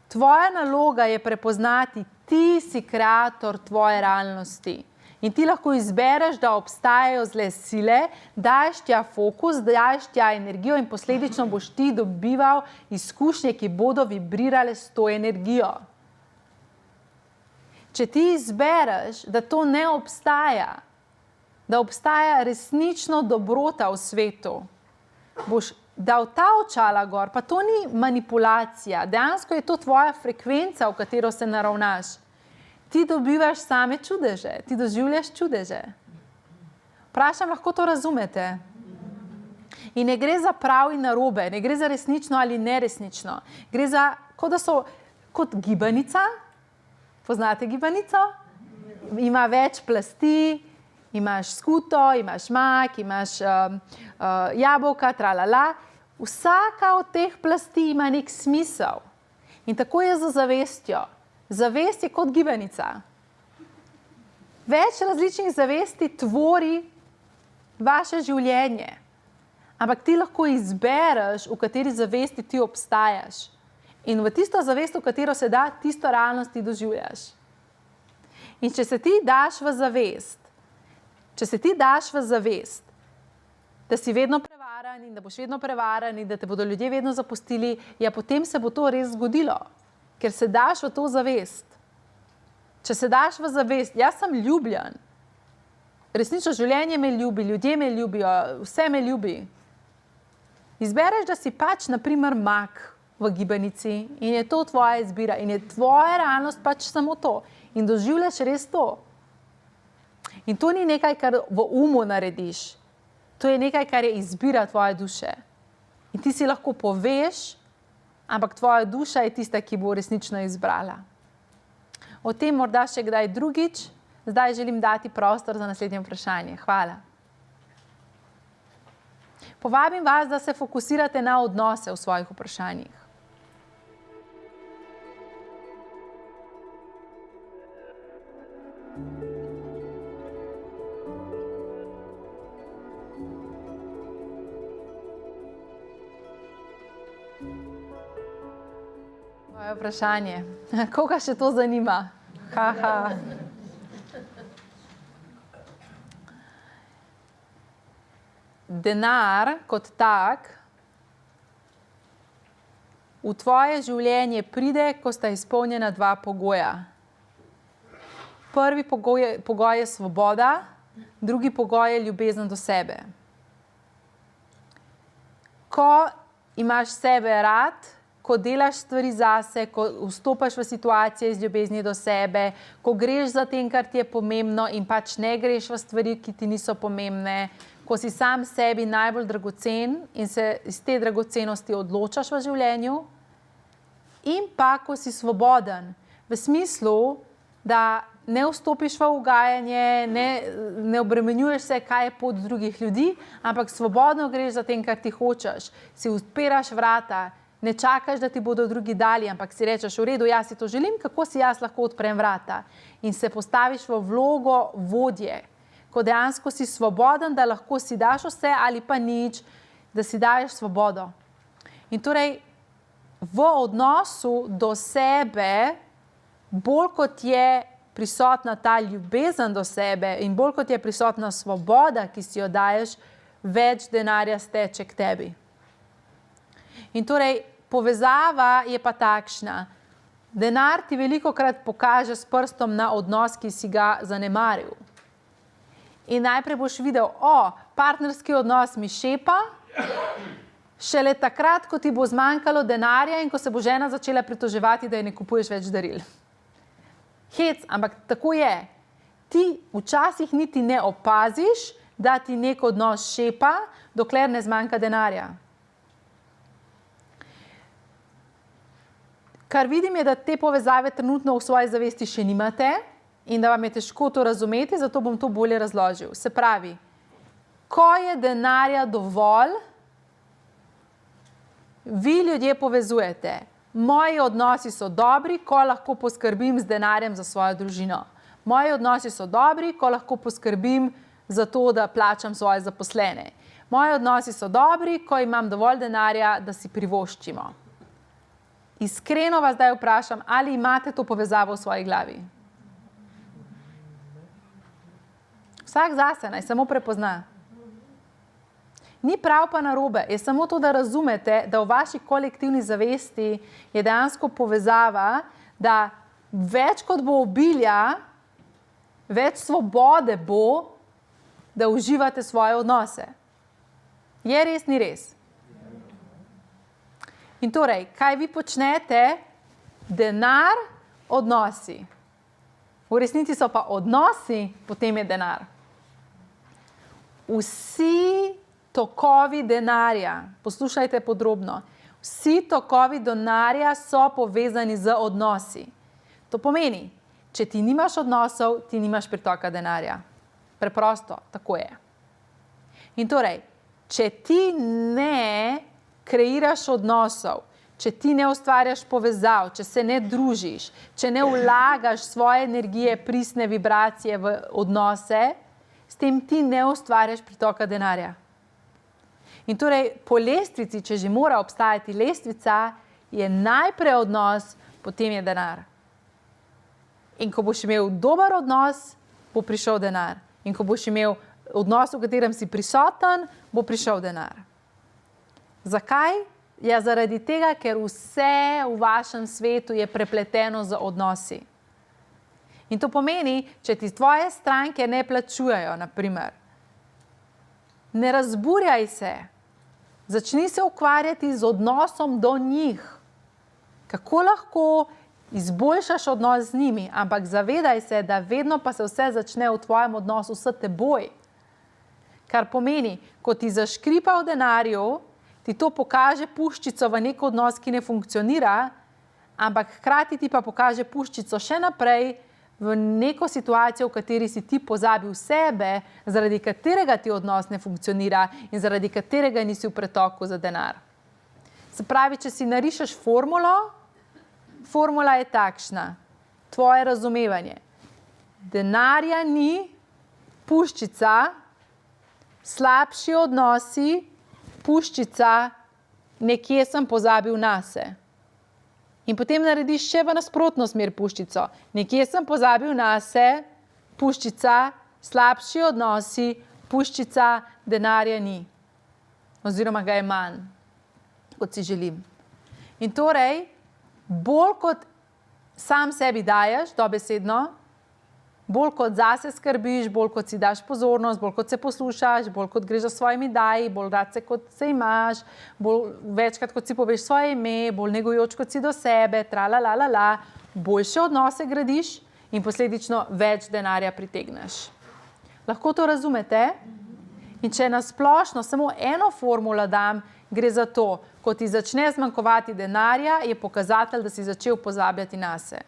Tvoja naloga je prepoznati, ti si kreator tvoje realnosti. In ti lahko izbereš, da obstajajo zle sile, daješ tja fokus, daješ tja energijo in posledično boš ti dobival izkušnje, ki bodo vibrirale s to energijo. Če ti izbereš, da to ne obstaja, da obstaja resnično dobrota v svetu, boš dal ta očala gor, pa to ni manipulacija, dejansko je to tvoja frekvenca, v katero se naravnaš. Ti dobivaš same čudeže, ti doživljaš čudeže. Vprašam, lahko to razumete? In ne gre za prav in narobe, ne gre za resnično ali neresnično. Gre za, kot da so kot gibanica, Poznate gibanico? Ima več plasti, imaš skuto, imaš mak, imaš jabolka, tralala. Vsaka od teh plasti ima nek smisel. In tako je z zavestjo. Zavest je kot gibanica. Več različnih zavesti tvori vaše življenje. Ampak ti lahko izbereš, v kateri zavesti ti obstajaš. In v tisto zavest, v katero se da, tisto realnost ti doživljaš. In če se ti daš v zavest, da si vedno prevaran in da boš vedno prevaran in da te bodo ljudje vedno zapustili, ja, potem se bo to res zgodilo, ker se daš v to zavest. Če se daš v zavest, jaz sem ljubljen, resnično življenje me ljubi, ljudje me ljubijo, vse me ljubi. Izbereš, da si pač, na primer, mak v gibanici in je to tvoja izbira in je tvoja realnost pač samo to in doživljaš res to. In to ni nekaj, kar v umu narediš. To je nekaj, kar je izbira tvoje duše. In ti si lahko poveš, ampak tvoja duša je tista, ki bo resnično izbrala. O tem morda še kdaj drugič. Zdaj želim dati prostor za naslednje vprašanje. Hvala. Povabim vas, da se fokusirate na odnose v svojih vprašanjih. Moje vprašanje. Koga še to zanima? Haha. Denar kot tak v tvoje življenje pride, ko sta izpolnjena dva pogoja. Prvi pogoj je svoboda, drugi pogoj je ljubezen do sebe. Ko imaš sebe rad, ko delaš stvari zase, ko vstopaš v situacije iz ljubezni do sebe, ko greš za tem, kar ti je pomembno in pač ne greš v stvari, ki ti niso pomembne, ko si sam sebi najbolj dragocen in se iz te dragocenosti odločaš v življenju, in pa, ko si svoboden, v smislu, da ne vstopiš v ugajanje, ne obremenjuješ se, kaj je pot drugih ljudi, ampak svobodno greš za tem, kar ti hočeš, si odpiraš vrata, ne čakaš, da ti bodo drugi dali, ampak si rečeš, v redu, jaz si to želim, kako si jaz lahko odprem vrata. In se postaviš v vlogo vodje, ko dejansko si svoboden, da lahko si daš vse ali pa nič, da si daješ svobodo. In torej, v odnosu do sebe, bolj kot je prisotna ta ljubezen do sebe in bolj kot je prisotna svoboda, ki si jo daješ, več denarja steče k tebi. In torej, povezava je pa takšna. Denar ti velikokrat pokaže s prstom na odnos, ki si ga zanemaril. In najprej boš videl, partnerski odnos mi šepa, šele takrat, ko ti bo zmanjkalo denarja in ko se bo žena začela pritoževati, da ji ne kupuješ več daril. Hec, ampak tako je. Ti včasih niti ne opaziš, da ti nek odnos šepa, dokler ne zmanjka denarja. Kar vidim je, da te povezave trenutno v svoji zavesti še nimate in da vam je težko to razumeti, zato bom to bolje razložil. Se pravi, ko je denarja dovolj, vi ljudje povezujete. Moji odnosi so dobri, ko lahko poskrbim z denarjem za svojo družino. Moji odnosi so dobri, ko lahko poskrbim za to, da plačam svoje zaposlene. Moji odnosi so dobri, ko imam dovolj denarja, da si privoščimo. Iskreno vas zdaj vprašam, ali imate to povezavo v svoji glavi? Vsak zase naj samo prepozna. Ni prav pa narobe, je samo to, da razumete, da v vaši kolektivni zavesti je dejansko povezava, da več kot bo obilja, več svobode bo, da uživate svoje odnose. Je res, ni res? In torej, kaj vi počnete? Denar, odnosi. V resnici so pa odnosi, potem je denar. Vsi tokovi denarja, poslušajte podrobno, vsi tokovi denarja so povezani z odnosi. To pomeni, če ti nimaš odnosov, ti nimaš pritoka denarja. Preprosto, tako je. In torej, če ti ne kreiraš odnosov, če ti ne ustvarjaš povezav, če se ne družiš, če ne vlagaš svoje energije, pristne vibracije v odnose, s tem ti ne ustvarjaš pritoka denarja. In torej, po lestvici, če že mora obstajati lestvica, je najprej odnos, potem je denar. In ko boš imel dober odnos, bo prišel denar. In ko boš imel odnos, v katerem si prisoten, bo prišel denar. Zakaj? Ja, zaradi tega, ker vse v vašem svetu je prepleteno z odnosi. In to pomeni, če ti tvoje stranke ne plačujejo, naprimer, ne razburjaj se, začni se ukvarjati z odnosom do njih. Kako lahko izboljšaš odnos z njimi, ampak zavedaj se, da vedno pa se vse začne v tvojem odnosu s teboj. Kar pomeni, ko ti zaškripa v denarju, ti to pokaže puščico v nek odnos, ki ne funkcionira, ampak hkrati ti pa pokaže puščico še naprej v neko situacijo, v kateri si ti pozabil sebe, zaradi katerega ti odnos ne funkcionira in zaradi katerega nisi v pretoku za denar. Se pravi, če si narišeš formulo, formula je takšna, tvoje razumevanje. Denarja ni, puščica, slabši odnosi, puščica, nekje sem pozabil nase. In potem narediš še v nasprotno smer puščico. Nekje sem pozabil nase, puščica, slabši odnosi, puščica, denarja ni. Oziroma ga je manj, kot si želim. In torej, bolj kot sam sebi daješ, dobesedno, bolj kot zase skrbiš, bolj kot si daš pozornost, bolj kot se poslušaš, bolj kot greš za svojimi daji, bolj rad se kot se imaš, bolj večkrat kot si poveš svoje ime, bolj negujoč kot si do sebe, boljše odnose gradiš in posledično več denarja pritegneš. Lahko to razumete? In če na splošno samo eno formulo dam, gre za to, ko ti začne zmanjkovati denarja, je pokazatelj, da si začel pozabljati nase.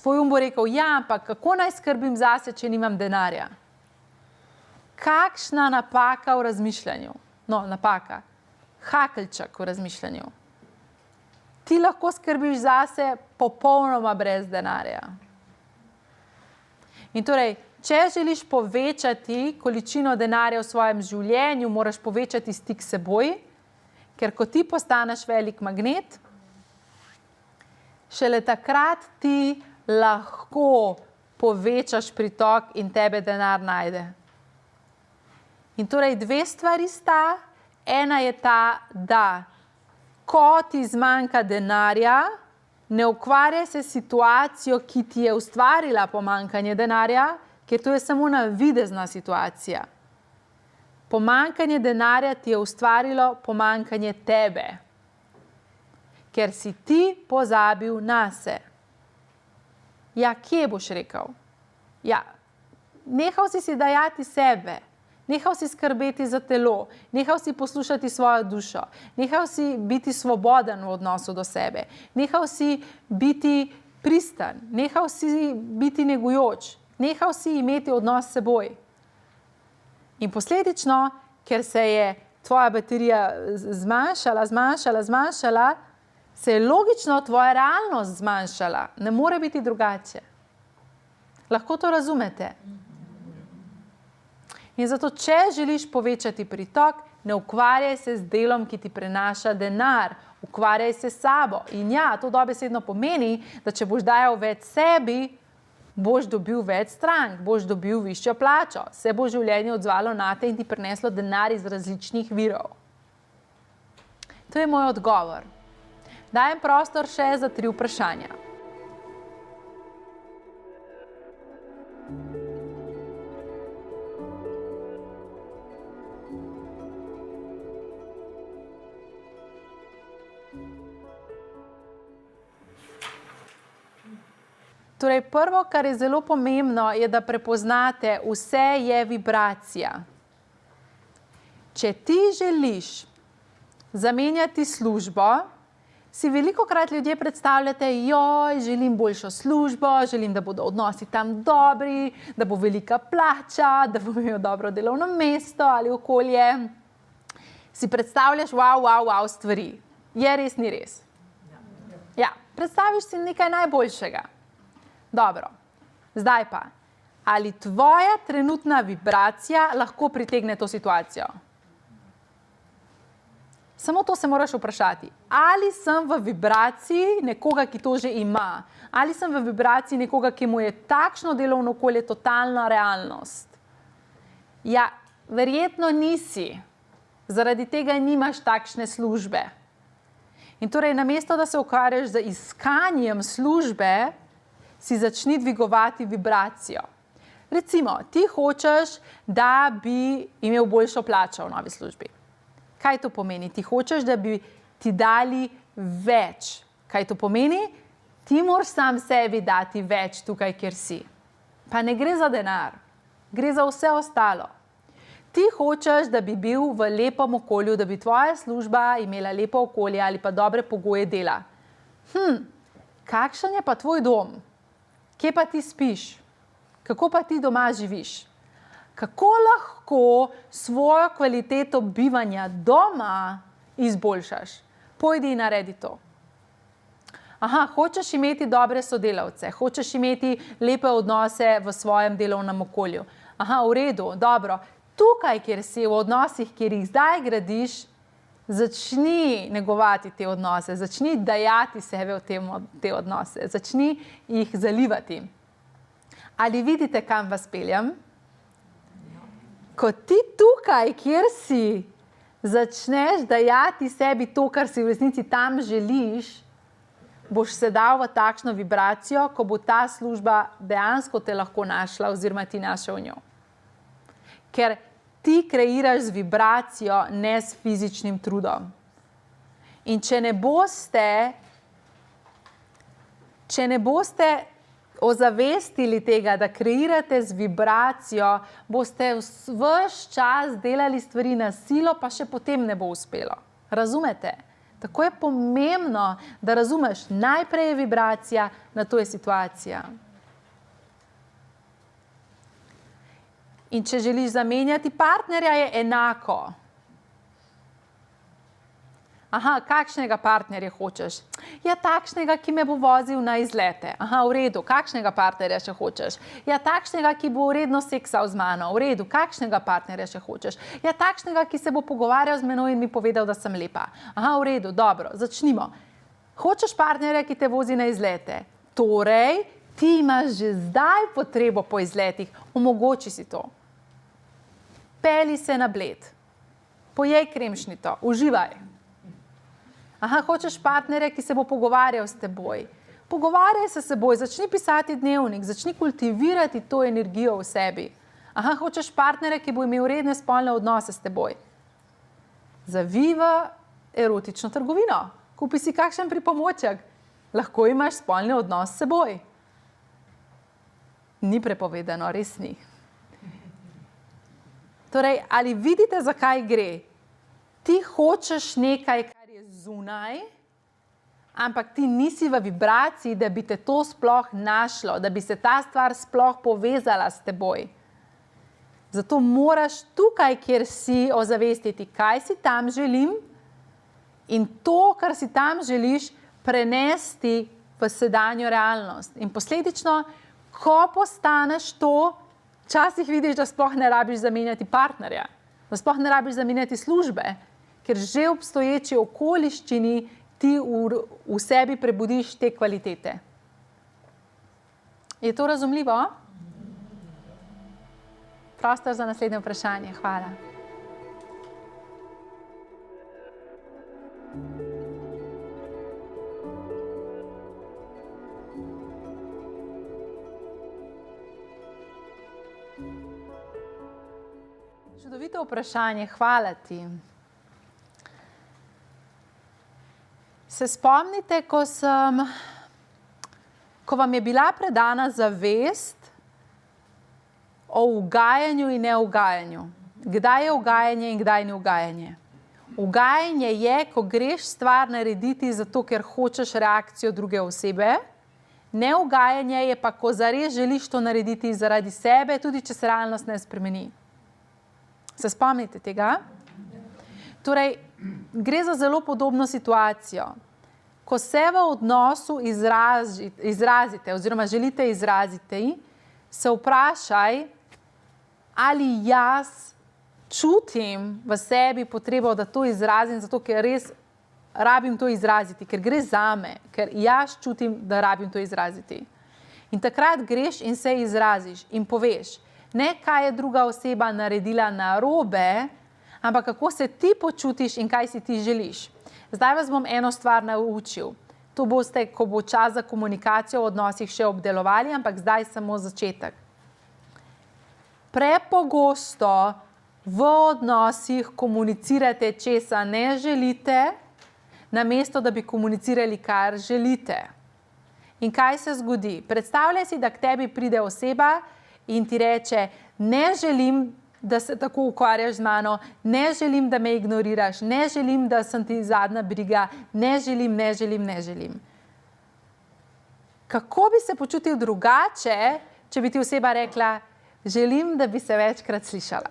Tvoj bo rekel, ja, ampak kako naj skrbim zase, če nimam denarja? Kakšna napaka v razmišljanju? No, napaka. Hakeljček v razmišljanju. Ti lahko skrbiš zase popolnoma brez denarja. In torej, če želiš povečati količino denarja v svojem življenju, moraš povečati stik s seboj, ker ko ti postaneš velik magnet, šele takrat ti lahko povečaš pritok in tebe denar najde. In torej dve stvari sta. Ena je ta, da ko ti zmanjka denarja, ne ukvarjaj se s situacijo, ki ti je ustvarila pomanjkanje denarja, ker to je samo navidezna situacija. Pomanjkanje denarja ti je ustvarilo pomanjkanje tebe, ker si ti pozabil nase. Ja, kje boš rekel? Ja, nehal si dajati sebe, nehal si skrbeti za telo, nehal si poslušati svojo dušo, nehal si biti svoboden v odnosu do sebe, nehal si biti pristan, nehal si biti negujoč, nehal si imeti odnos s seboj. In posledično, ker se je tvoja baterija zmanjšala, se je logično tvoja realnost zmanjšala. Ne more biti drugače. Lahko to razumete? In zato, če želiš povečati pritok, ne ukvarjaj se z delom, ki ti prenaša denar. Ukvarjaj se s sabo. In ja, to dobesedno pomeni, da če boš dajal več sebi, boš dobil več strank, boš dobil višjo plačo, se bo življenje odzvalo nate in ti prineslo denar iz različnih virov. To je moj odgovor. Dajem prostor še za 3 vprašanja. Torej, prvo, kar je zelo pomembno, je, da prepoznate, vse je vibracija. Če ti želiš zamenjati službo, si velikokrat ljudje predstavljate, joj, želim boljšo službo, želim, da bodo odnosi tam dobri, da bo velika plača, da bo imel dobro delovno mesto ali okolje. Si predstavljaš wow stvari. Je res, ni res? Ja, predstaviš si nekaj najboljšega. Dobro, zdaj pa, ali tvoja trenutna vibracija lahko pritegne to situacijo? Samo to se moraš vprašati. Ali sem v vibraciji nekoga, ki to že ima? Ali sem v vibraciji nekoga, ki mu je takšno delovno okolje totalna realnost? Ja, verjetno nisi. Zaradi tega nimaš takšne službe. In torej, namesto da se ukvarjaš z iskanjem službe, si začni dvigovati vibracijo. Recimo, ti hočeš, da bi imel boljšo plačo v novi službi. Kaj to pomeni? Ti hočeš, da bi ti dali več. Kaj to pomeni? Ti moraš sam sebi dati več tukaj, kjer si. Pa ne gre za denar, gre za vse ostalo. Ti hočeš, da bi bil v lepem okolju, da bi tvoja služba imela lepo okolje ali pa dobre pogoje dela. Kakšen je pa tvoj dom? Kje pa ti spiš? Kako pa ti doma živiš? Kako lahko svojo kvaliteto bivanja doma izboljšaš? Pojdi in naredi to. Hočeš imeti dobre sodelavce, hočeš imeti lepe odnose v svojem delovnem okolju. V redu, dobro. Tukaj, kjer si v odnosih, kjer jih zdaj gradiš, začni negovati te odnose, začni dajati sebe v te odnose, začni jih zalivati. Ali vidite, kam vas peljem? Ko ti tukaj, kjer si, začneš dajati sebi to, kar si v resnici tam želiš, boš se dal v takšno vibracijo, ko bo ta služba dejansko te lahko našla oziroma ti našel njo. Ker ti kreiraš z vibracijo, ne s fizičnim trudom. In če ne boste ozavestili tega, da kreirate z vibracijo, boste ves čas delali stvari na silo, pa še potem ne bo uspelo. Razumete? Tako je pomembno, da razumeš, najprej je vibracija, nato je situacija. In če želiš zamenjati partnerja, je enako. Kakšnega partnerja hočeš? Ja, takšnega, ki me bo vozil na izlete. V redu. Kakšnega partnerja še hočeš? Ja, takšnega, ki bo redno seksal z mano. V redu. Kakšnega partnerja še hočeš? Ja, takšnega, ki se bo pogovarjal z menoj in mi povedal, da sem lepa. V redu. Dobro. Začnimo. Hočeš partnerja, ki te vozi na izlete? Torej, ti imaš že zdaj potrebo po izletih. Omogoči si to. Peli se na Bled. Pojej kremšnito. Uživaj. Hočeš partnerja, ki se bo pogovarjal s teboj. Pogovarjaj se s seboj, začni pisati dnevnik, začni kultivirati to energijo v sebi. Hočeš partnerja, ki bo imel redne spolne odnose s teboj. Zavij v erotično trgovino. Kupi si kakšen pripomoček. Lahko imaš spolni odnos s seboj. Ni prepovedano, res ni. Torej, ali vidite, zakaj gre? Ti hočeš nekaj, kar je zunaj, ampak ti nisi v vibraciji, da bi te to sploh našlo, da bi se ta stvar sploh povezala s teboj. Zato moraš tukaj, kjer si, ozavestiti, kaj si tam želim in to, kar si tam želiš, prenesti v sedanjo realnost. In posledično, ko postaneš to, včasih vidiš, da sploh ne rabiš zamenjati partnerja, da sploh ne rabiš zamenjati službe, ker že v obstoječi okoliščini ti v sebi prebudiš te kvalitete. Je to razumljivo? Prostor za naslednje vprašanje. Hvala. Čudovito vprašanje. Hvala ti. Se spomnite, ko vam je bila predana zavest o ugajanju in neugajanju? Kdaj je ugajanje in kdaj ni ugajanje? Ugajanje je, ko greš stvar narediti zato, ker hočeš reakcijo druge osebe. Neugajanje je pa, ko zares želiš to narediti zaradi sebe, tudi če se realnost ne spremeni. Se spomnite tega? Torej, gre za zelo podobno situacijo. Ko se v odnosu izrazite oziroma želite izraziti, se vprašaj, ali jaz čutim v sebi potrebo, da to izrazim, zato ker res rabim to izraziti, ker gre zame, ker jaz čutim, da rabim to izraziti. In takrat greš in se izraziš in poveš, ne kaj je druga oseba naredila narobe, ampak kako se ti počutiš in kaj si ti želiš. Zdaj vas bom eno stvar naučil. To boste, ko bo čas za komunikacijo v odnosih še obdelovali, ampak zdaj samo začetek. Prepogosto v odnosih komunicirate, česa ne želite, namesto da bi komunicirali, kar želite. In kaj se zgodi? Predstavljaj si, da k tebi pride oseba in ti reče, ne želim, da se tako ukvarjaš z mano, ne želim, da me ignoriraš, ne želim, da sem ti zadnja briga, ne želim. Kako bi se počutil drugače, če bi ti oseba rekla, želim, da bi se večkrat slišala.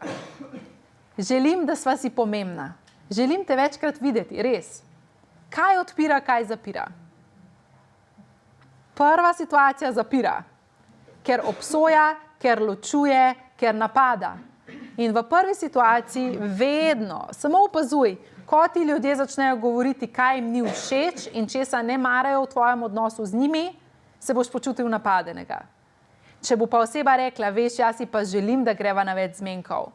Želim, da sva si pomembna. Želim te večkrat videti, res. Kaj odpira, kaj zapira? Prva situacija zapira, ker obsoja, ker ločuje, ker napada. In v prvi situaciji vedno, samo opazuj, ko ti ljudje začnejo govoriti, kaj jim ni všeč in česa ne marajo v tvojem odnosu z njimi, se boš počutil napadenega. Če bo pa oseba rekla, veš, jaz si pa želim, da greva na več zmenkov,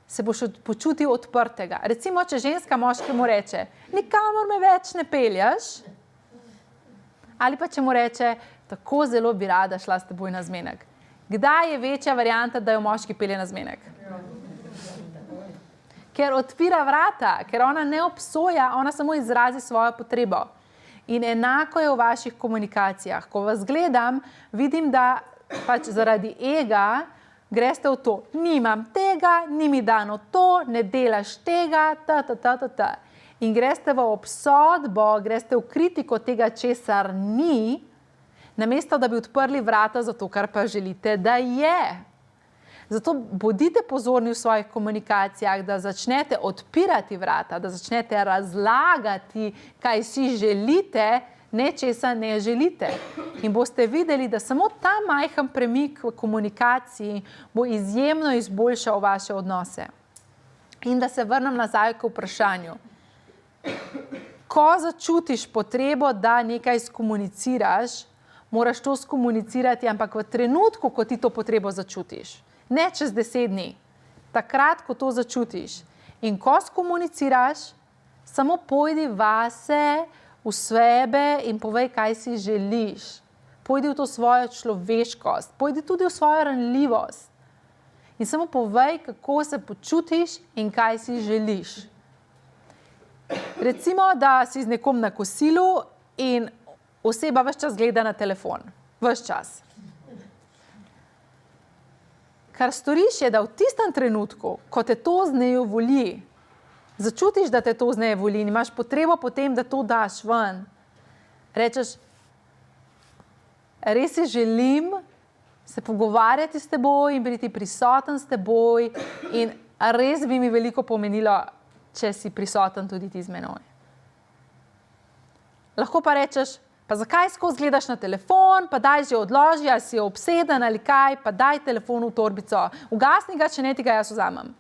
se boš počutil odprtega. Recimo, če ženska moškemu reče, nikamor me več ne peljaš, ali pa če mu reče, tako zelo bi rada šla s teboj na zmenek. Kdaj je večja varianta, da jo moški pelje na zmenek? Ker odpira vrata, ker ona ne obsoja, ona samo izrazi svojo potrebo. In enako je v vaših komunikacijah. Ko vas gledam, vidim, da pač zaradi ega greste v to, nimam tega, ni mi dano to, ne delaš tega, In greste v obsodbo, greste v kritiko tega, česar ni, namesto da bi odprli vrata za to, kar pa želite, da je. Zato bodite pozorni v svojih komunikacijah, da začnete odpirati vrata, da začnete razlagati, kaj si želite, ne česa ne želite. In boste videli, da samo ta majhen premik v komunikaciji bo izjemno izboljšal vaše odnose. In da se vrnem nazaj k vprašanju. Ko začutiš potrebo, da nekaj skomuniciraš, moraš to skomunicirati, ampak v trenutku, ko ti to potrebo začutiš. Ne čez 10 dni. Takrat, ko to začutiš. In ko skomuniciraš, samo pojdi vase, v sebe in povej, kaj si želiš. Pojdi v to svojo človeškost. Pojdi tudi v svojo ranljivost. In samo povej, kako se počutiš in kaj si želiš. Recimo, da si z nekom na kosilu in oseba ves čas gleda na telefon. Ves čas. Kar storiš je, da v tistem trenutku, ko te to znejevoli, začutiš, da te to znejevoli in imaš potrebo potem, da to daš ven. Rečeš, res si želim se pogovarjati s teboj in biti prisoten s teboj in res bi mi veliko pomenilo, če si prisoten tudi ti z menoj. Lahko pa rečeš, pa zakaj skozi gledaš na telefon, pa daj že odloži, ali si obseden ali kaj, pa daj telefon v torbico. Ugasni ga, če ne ti ga jaz vzamem.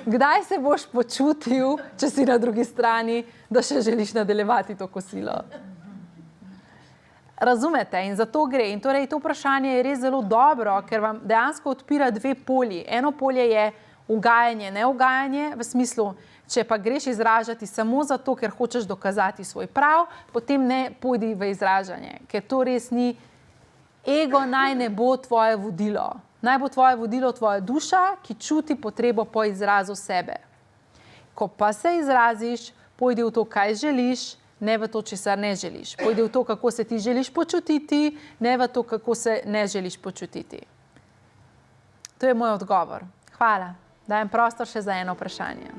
Kdaj se boš počutil, če si na drugi strani, da še želiš nadaljevati to kosilo? Razumete? In za to gre. In torej to vprašanje je res zelo dobro, ker vam dejansko odpira dve polji. Eno polje je ugajanje, neugajanje, v smislu, če pa greš izražati samo zato, ker hočeš dokazati svoj prav, potem ne pojdi v izražanje, ker to res ni, ego naj ne bo tvoje vodilo. Naj bo tvoje vodilo tvoja duša, ki čuti potrebo po izrazu sebe. Ko pa se izraziš, pojdi v to, kaj želiš, ne v to, česar ne želiš. Pojdi v to, kako se ti želiš počutiti, ne v to, kako se ne želiš počutiti. To je moj odgovor. Hvala. Dajem prostor še za eno vprašanje.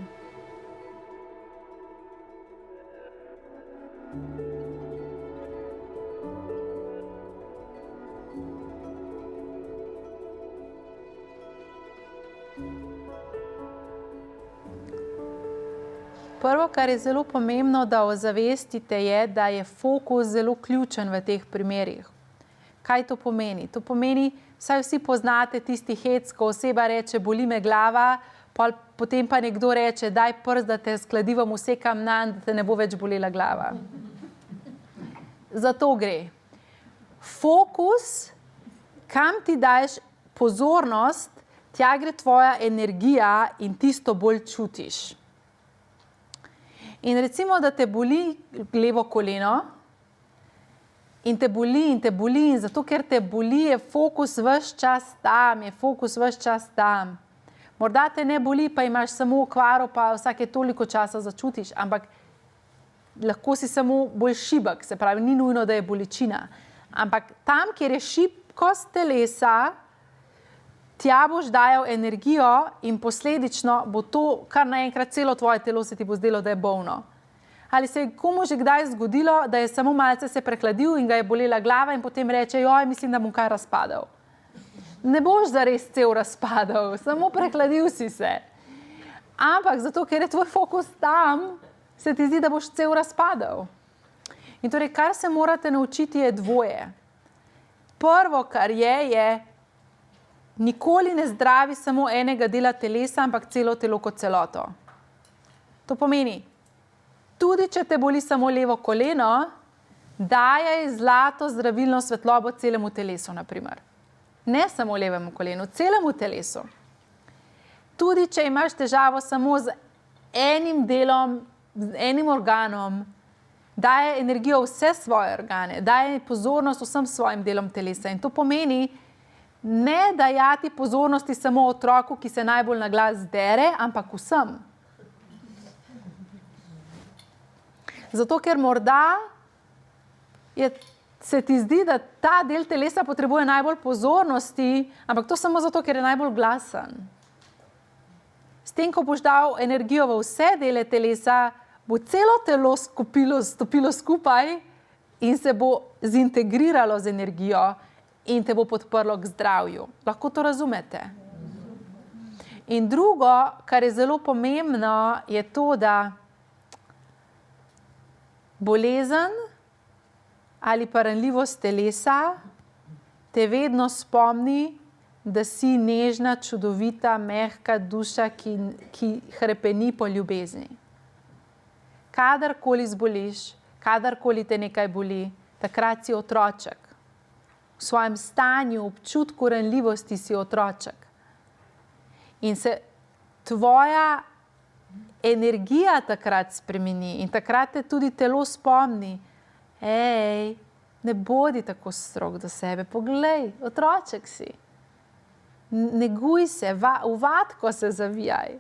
Prvo, kar je zelo pomembno, da ozavestite, je, da je fokus zelo ključen v teh primerih. Kaj to pomeni? To pomeni, saj vsi poznate tisti hec, ko oseba reče, boli me glava, potem pa nekdo reče, daj prst, da te s kladivom usekam nanj, da te ne bo več bolela glava. Zato gre. Fokus, kam ti daješ pozornost, tja gre tvoja energija in tisto bolj čutiš. In recimo, da te boli levo koleno in te boli in zato, ker te boli, je fokus ves čas tam, Morda te ne boli, pa imaš samo okvaro, pa vsake toliko časa začutiš, ampak lahko si samo bolj šibek, se pravi, ni nujno, da je bolečina. Ampak tam, kjer je šibkost telesa, tja boš dajal energijo in posledično bo to, kar naenkrat celo tvoje telo se ti bo zdelo, da je bolno. Ali se je komu že kdaj zgodilo, da je samo malce se prehladil in ga je bolela glava in potem reče, joj, mislim, da bom kaj razpadel. Ne boš zares cel razpadel, samo prehladil si se. Ampak zato, ker je tvoj fokus tam, se ti zdi, da boš cel razpadel. In torej, kar se morate naučiti, je dvoje. Prvo, kar je nikoli ne zdravi samo enega dela telesa, ampak celo telo kot celoto. To pomeni, tudi če te boli samo levo koleno, dajaj zlato zdravilno svetlobo celemu telesu, na primer. Ne samo levemu kolenu, celemu telesu. Tudi če imaš težavo samo z enim delom, z enim organom, daje energijo vse svoje organe, daje pozornost vsem svojim delom telesa. In to pomeni, ne dajati pozornosti samo otroku, ki se najbolj na glas dere, ampak vsem. Zato, ker morda se ti zdi, da ta del telesa potrebuje najbolj pozornosti, ampak to samo zato, ker je najbolj glasen. S tem, ko boš dal energijo v vse dele telesa, bo celo telo stopilo skupaj in se bo zintegriralo z energijo in te bo podprlo k zdravju. Lahko to razumete? In drugo, kar je zelo pomembno, je to, da bolezen ali pa ranljivost telesa te vedno spomni, da si nežna, čudovita, mehka duša, ki hrepeni po ljubezni. Kadarkoli zboliš, kadarkoli te nekaj boli, takrat si otroček. V svojem stanju, občutku ranljivosti si otroček. In se tvoja energija takrat spremeni in takrat te tudi telo spomni, ne bodi tako strog do sebe, poglej, otroček si. Neguj se, v vatko se zavijaj.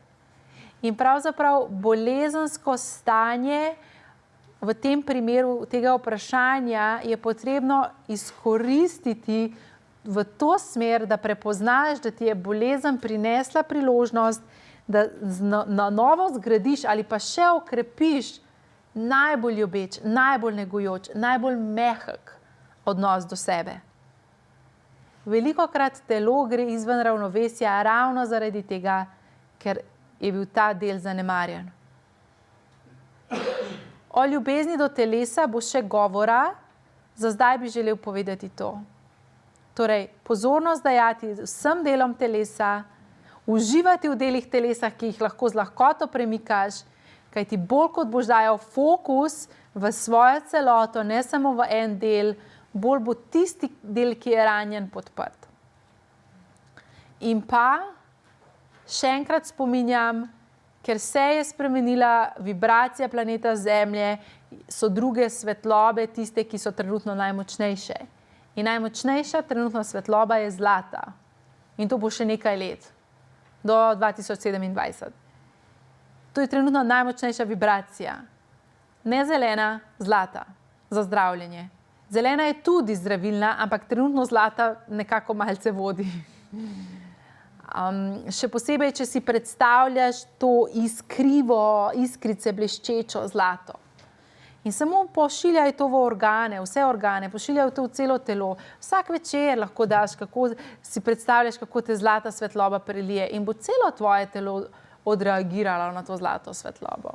In pravzaprav bolezensko stanje v tem primeru tega vprašanja je potrebno izkoristiti v to smer, da prepoznaš, da ti je bolezen prinesla priložnost, da na novo zgradiš ali pa še okrepiš najbolj ljubeč, najbolj negujoč, najbolj mehek odnos do sebe. Velikokrat telo gre izven ravnovesja ravno zaradi tega, ker je bil ta del zanemarjen. O ljubezni do telesa bo še govora, za zdaj bi želel povedati to. Torej, pozornost dajati vsem delom telesa, uživati v delih telesa, ki jih lahko z lahkoto premikaš, kajti bolj kot boš dajal fokus v svojo celoto, ne samo v en del, bolj bo tisti del, ki je ranjen, podprt. In pa, še enkrat spominjam, ker se je spremenila vibracija planeta Zemlje, so druge svetlobe tiste, ki so trenutno najmočnejše. In najmočnejša trenutna svetloba je zlata. In to bo še nekaj let, do 2027. To je trenutno najmočnejša vibracija. Ne zelena, zlata, za zdravljenje. Zelena je tudi zdravilna, ampak trenutno zlata nekako malce vodi. Še posebej, če si predstavljaš to iskrivo, iskrice bleščečo zlato. In samo pošiljaj to v organe, vse organe, pošiljaj to v celo telo. Vsak večer lahko daš, kako si predstavljaš, kako te zlata svetloba prelije in bo celo tvoje telo odreagiralo na to zlato svetlobo.